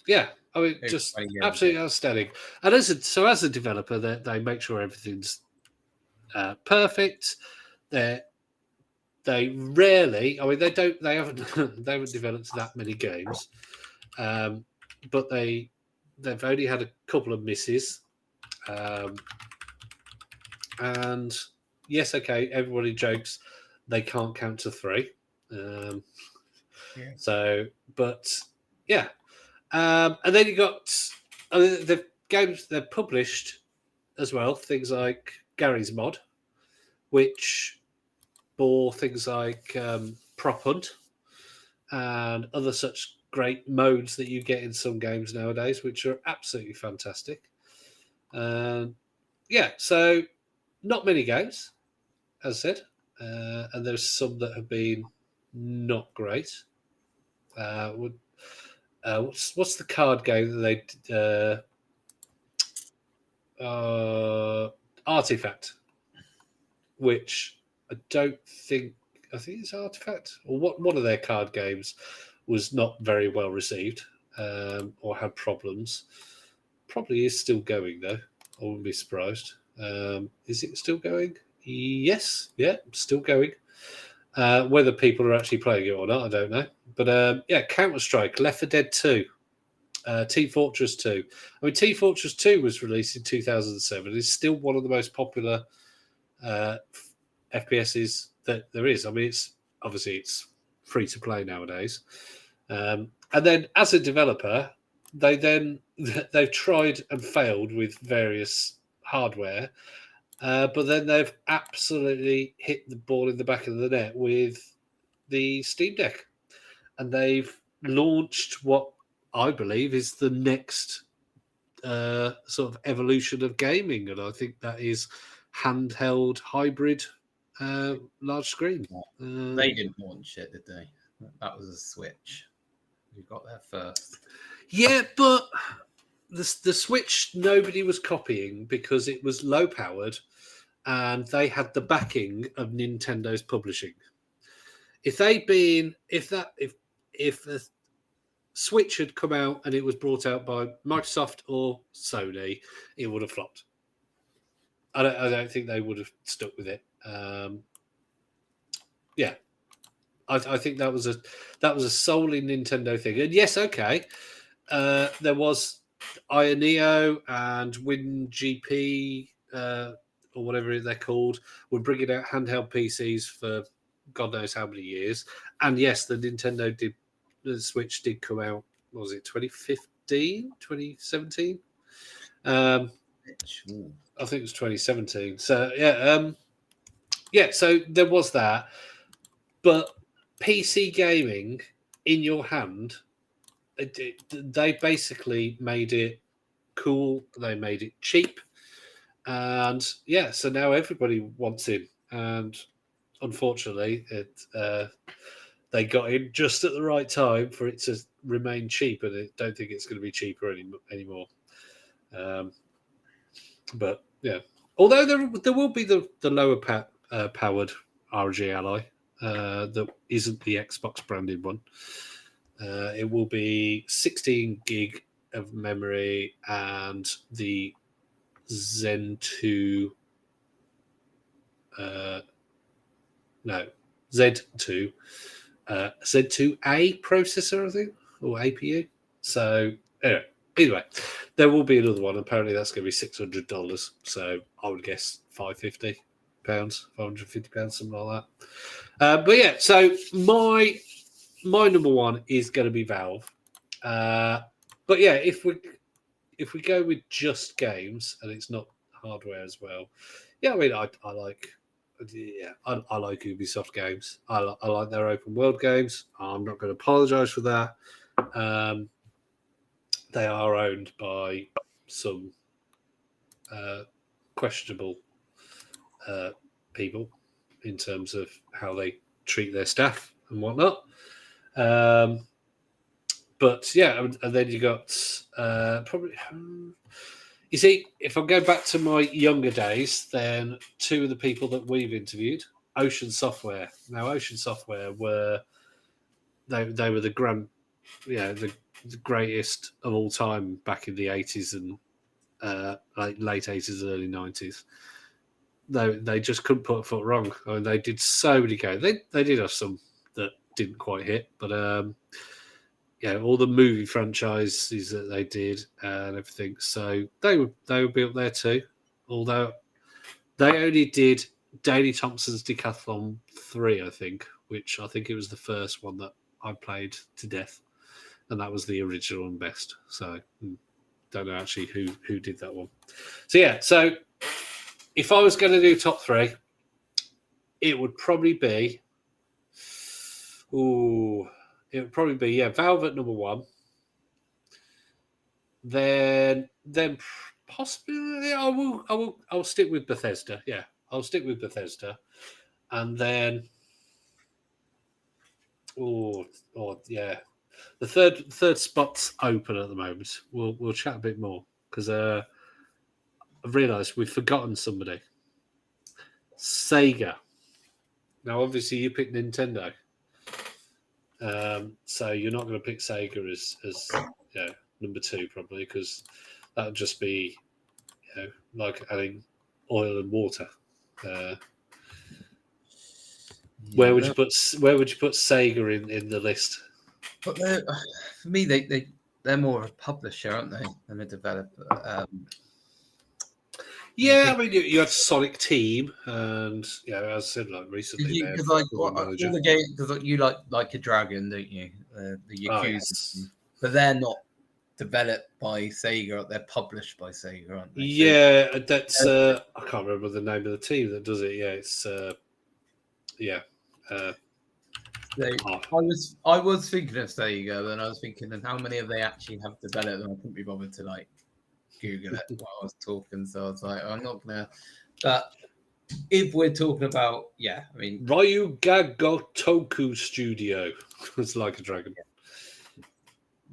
yeah, I mean, just absolutely outstanding. And as a developer, they make sure everything's perfect. They rarely, I mean, they haven't developed that many games. But they've only had a couple of misses, and yes, okay, everybody jokes they can't count to three. So, but yeah, and then you got the games they've published as well. Things like Gary's Mod, which bore things like Prop Hunt and other such great modes that you get in some games nowadays, which are absolutely fantastic. So not many games, as I said, and there's some that have been not great. What's the card game that they Artifact, which I think it's Artifact, or one of their card games was not very well received or had problems. Probably is still going though. I wouldn't be surprised. Is it still going? Yes, still going. Whether people are actually playing it or not, I don't know. But Counter-Strike, Left 4 Dead 2, Team Fortress 2. I mean, Team Fortress 2 was released in 2007. It's still one of the most popular FPSs that there is. I mean, it's free to play nowadays. And then as a developer, they've tried and failed with various hardware, but then they've absolutely hit the ball in the back of the net with the Steam Deck, and they've launched what I believe is the next sort of evolution of gaming, and I think that is handheld hybrid large screen. They didn't launch it, did they? That was a Switch. You got there first. Yeah, but the Switch nobody was copying because it was low powered, and they had the backing of Nintendo's publishing. If the Switch had come out and it was brought out by Microsoft or Sony, it would have flopped. I don't think they would have stuck with it. I think that was a solely Nintendo thing. And yes, okay, there was Ioneo and WinGP, or whatever they're called, were bringing out handheld PCs for God knows how many years. And yes, the Switch did come out, what was it, 2015, 2017? I think it was 2017. So, so there was that. But PC gaming in your hand, they basically made it cool. They made it cheap. And so now everybody wants him. And unfortunately, they got in just at the right time for it to remain cheap. And I don't think it's going to be cheaper anymore. But yeah, although there will be the lower powered ROG Ally that isn't the Xbox branded one. It will be 16 gig of memory and the Zen 2. Z2. Z2A processor, I think, or APU. So anyway, there will be another one. Apparently, that's going to be $600. So I would guess £550, £550, something like that. But yeah, so my number one is going to be Valve. But yeah, if we go with just games and it's not hardware as well, I mean, I like. I like Ubisoft games. I like their open world games. I'm not going to apologise for that. They are owned by some questionable people in terms of how they treat their staff and whatnot. But yeah, and then you got probably. You see, if I go back to my younger days, then two of the people that we've interviewed, Ocean Software. Now, Ocean Software were the greatest of all time back in the 80s and late 80s, early 90s. They just couldn't put a foot wrong. I mean, they did so many games. They did have some that didn't quite hit, but all the movie franchises that they did and everything. So they would be up there too. Although they only did Daley Thompson's Decathlon 3, I think, which I think it was the first one that I played to death, and that was the original and best. So don't know actually who did that one. So yeah, so if I was going to do top three, it would probably be Valve at number one. Then possibly I'll stick with Bethesda. Yeah, I'll stick with Bethesda, and then the third spot's open at the moment. We'll chat a bit more because I've realised we've forgotten somebody. Sega. Now, obviously, you picked Nintendo, so you're not going to pick Sega as number two probably, because that would just be like adding oil and water. Where would you put Sega in the list? But for me, they're more of a publisher, aren't they, than a developer? I mean, you had Sonic Team, and as I said, like recently, because all the games, because you like a Dragon, don't you? The Yakuza, yes. But they're not developed by Sega; they're published by Sega, aren't they? Yeah, that's I can't remember the name of the team that does it. Yeah, it's I was thinking of Sega, and I was thinking of how many of they actually have developed, and I couldn't be bothered to Google it while I was talking. So I was like, I'm not gonna. But if we're talking about, I mean, Ryuga Gotoku Studio, it's like a dragon.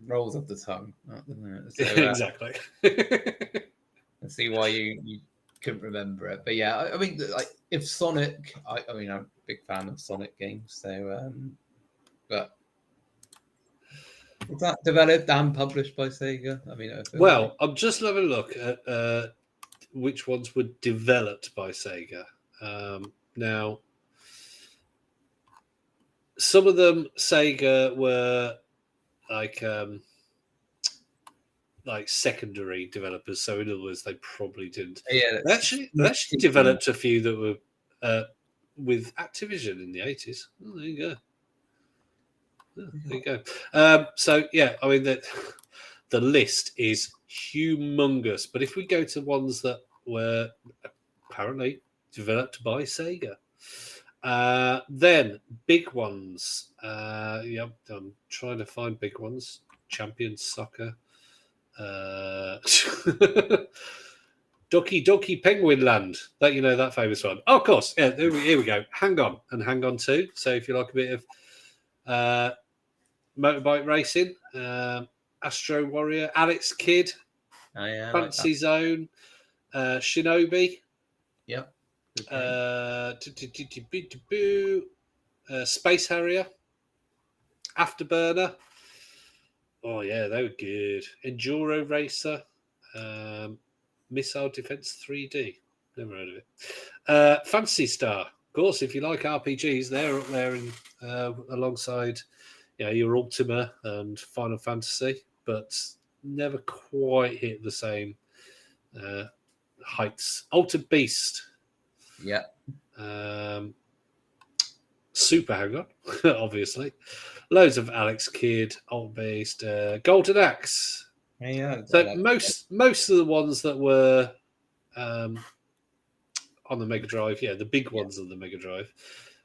Rolls off the tongue. So, exactly. I see why you couldn't remember it, but I mean, if Sonic, I mean, I'm a big fan of Sonic games, so but is that developed and published by Sega? I mean, I'm just having a look at which ones were developed by Sega. Now, some of them Sega were like like secondary developers. So in other words, they probably didn't. Yeah, They actually developed a few that were with Activision in the 80s. Oh, there you go. Oh, there you go. So yeah, I mean the list is humongous. But if we go to ones that were apparently developed by Sega, then big ones. I'm trying to find big ones. Champion Soccer. Doki Penguin Land. That famous one. Oh, of course. Yeah, here we go. Hang On and Hang On 2. So if you like a bit of motorbike racing, Astro Warrior, Alex Kidd, Fantasy Zone, Shinobi. Yep. Space Harrier, Afterburner. Oh yeah, they were good. Enduro Racer, Missile Defense 3D. Never heard of it. Fantasy Star, of course. If you like RPGs, they're up there in, alongside, your Ultima and Final Fantasy, but never quite hit the same heights. Altered Beast. Yeah. Super Hang On, obviously. Loads of Alex Kidd, Old Beast, Golden Axe. Yeah. So most of the ones that were on the Mega Drive, the big ones on the Mega Drive,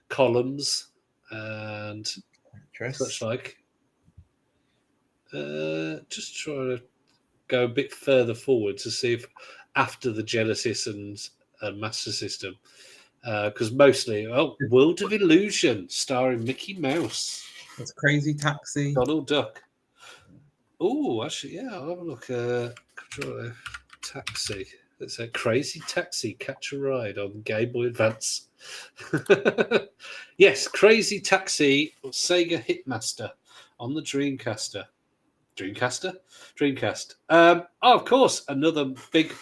Columns and such like. Just trying to go a bit further forward to see if after the Genesis and Master System, because mostly, World of Illusion, starring Mickey Mouse. It's Crazy Taxi. Donald Duck. Oh, actually, I'll have a look. Control F, Taxi. It's a Crazy Taxi, Catch a Ride on Game Boy Advance. Yes, Crazy Taxi, Sega Hitmaster on the Dreamcast. Dreamcast. Of course, another big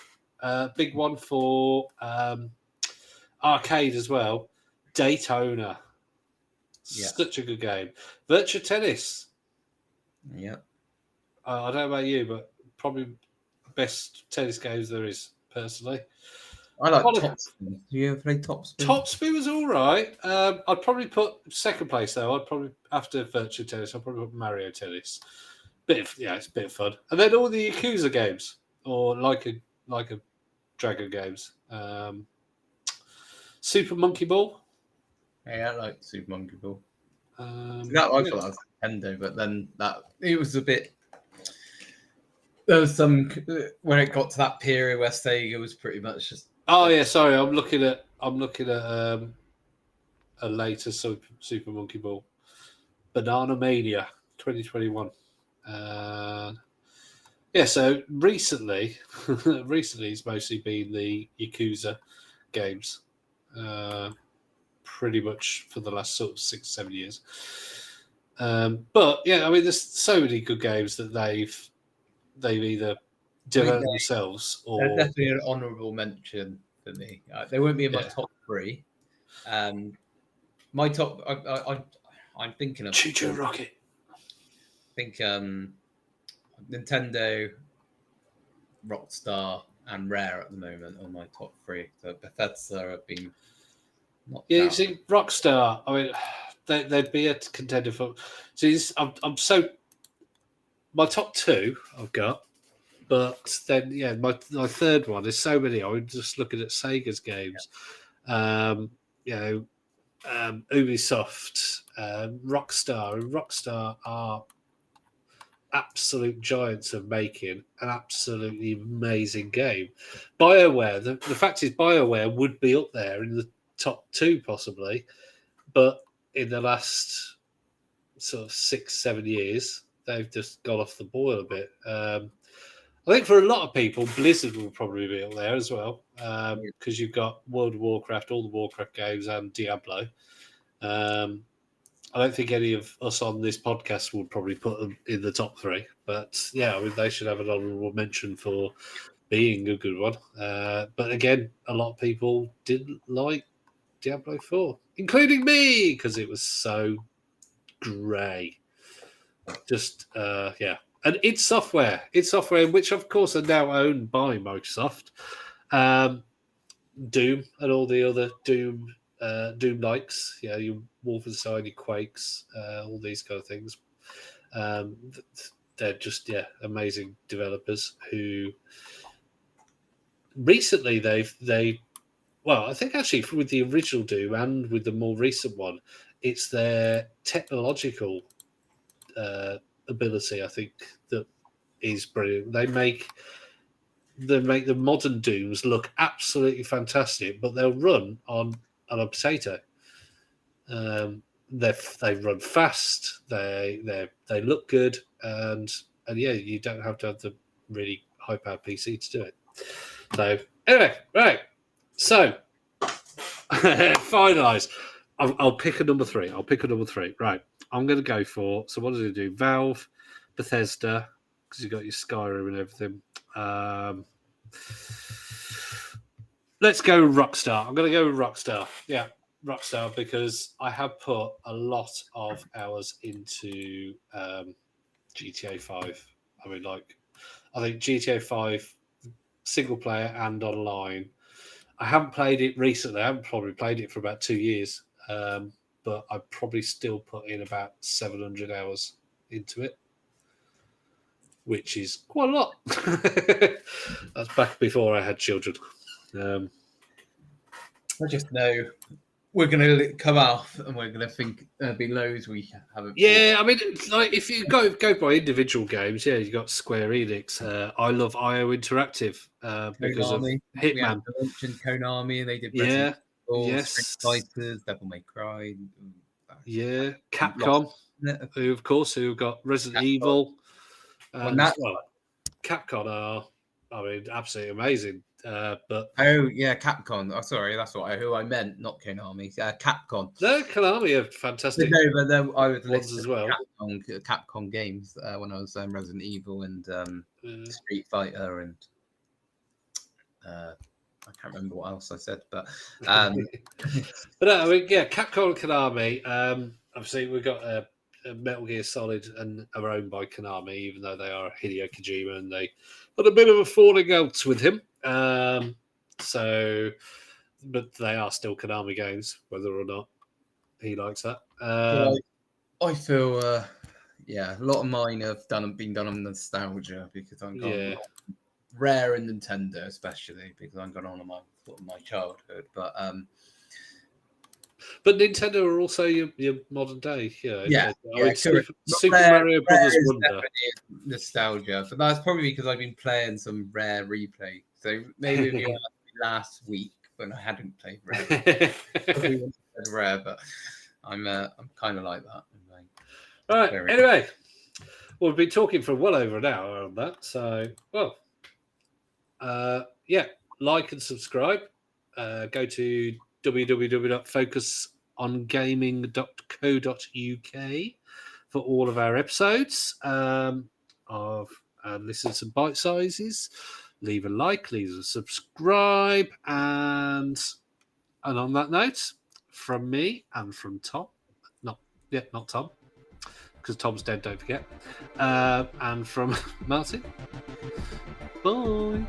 one for arcade as well. Daytona. Yeah. Such a good game. Virtua Tennis. Yeah. I don't know about you, but probably best tennis games there is, personally. I like Topspin. Do you ever play Topspin? Topspin was all right. I'd probably put second place, though. I'd probably, after Virtua Tennis, I'd probably put Mario Tennis. It's a bit of fun. And then all the Yakuza games, or like a Dragon games. Super Monkey Ball. Yeah, I like Super Monkey Ball. I thought that was Nintendo, but then it was a bit. There was some when it got to that period where Sega was pretty much just. Oh yeah, sorry. I'm looking at a later Super Monkey Ball, Banana Mania 2021. So recently it's mostly been the Yakuza games. Pretty much for the last sort of 6-7 years. But yeah, I mean, there's so many good games that they've either developed themselves or. They're definitely an honourable mention for me. They won't be in my top 3. My top, I'm thinking of. Choo-choo Rocket. I think Nintendo, Rockstar, and Rare at the moment are my top 3. So Bethesda have been. You see, Rockstar. I mean, they'd be a contender for. See, I'm so. My top 2 I've got, but then my third one is so many. I'm just looking at Sega's games. Ubisoft, Rockstar, and Rockstar are absolute giants of making an absolutely amazing game. BioWare. The fact is, BioWare would be up there in the top 2 possibly, but in the last sort of 6-7 years they've just got off the boil a bit. I think for a lot of people Blizzard will probably be up there as well, because you've got World of Warcraft, all the Warcraft games, and Diablo. I don't think any of us on this podcast would probably put them in the top 3, but I mean, they should have an honourable mention for being a good one. But again, a lot of people didn't like Diablo 4, including me, because it was so grey. Just And it's software, which of course are now owned by Microsoft. Doom and all the other Doom likes, your Wolfenstein, your Quakes, all these kind of things. They're just amazing developers who recently I think actually with the original Doom and with the more recent one, it's their technological ability, I think, that is brilliant. They make the modern Dooms look absolutely fantastic, but they'll run on a potato. They run fast. They look good, and you don't have to have the really high powered PC to do it. So anyway, right. So finalise. I'll pick a number 3. Right. I'm going to go for. So what does it do? Valve, Bethesda, because you've got your Skyrim and everything. Let's go Rockstar. I'm going to go with Rockstar. Yeah, Rockstar, because I have put a lot of hours into GTA 5. I mean, I think GTA 5 single player and online. I haven't played it recently. I haven't probably played it for about 2 years, but I probably still put in about 700 hours into it, which is quite a lot. That's back before I had children. I just know we're going to come off and we're going to think there'll be loads we haven't. Yeah, I mean, if you go by individual games, you got Square Enix. I love IO Interactive because of Hitman. We had mentioned Konami, and they did Resident Evil, Street Fighters, Devil May Cry. Capcom, who've got Resident Evil. Capcom are, absolutely amazing. Capcom. Oh, sorry, that's who I meant, not Konami. Capcom. No, Konami are fantastic. But then I was ones as well. Capcom games when I was Resident Evil and Street Fighter and I can't remember what else I said, but but no, Capcom and Konami. Obviously, we've got Metal Gear Solid and are owned by Konami, even though they are Hideo Kojima, and they had a bit of a falling out with him. But they are still Konami games, whether or not he likes that. I feel, a lot of mine have been done on nostalgia because I'm gone Rare and Nintendo, especially because I'm gone on my childhood. But Nintendo are also your modern day. Super Rare, Mario Brothers Wonder. Nostalgia, but that's probably because I've been playing some Rare replay. So maybe if you asked me last week when I hadn't played Rare, Rare, but I'm kind of like that. All right. Anyway, we've been talking for well over an hour on that. So, like and subscribe. Go to www.focusongaming.co.uk for all of our episodes and listen to some bite sizes. Leave a like, leave a subscribe, and on that note, from me and from Tom, not Tom, because Tom's dead, don't forget, and from Martin. Bye.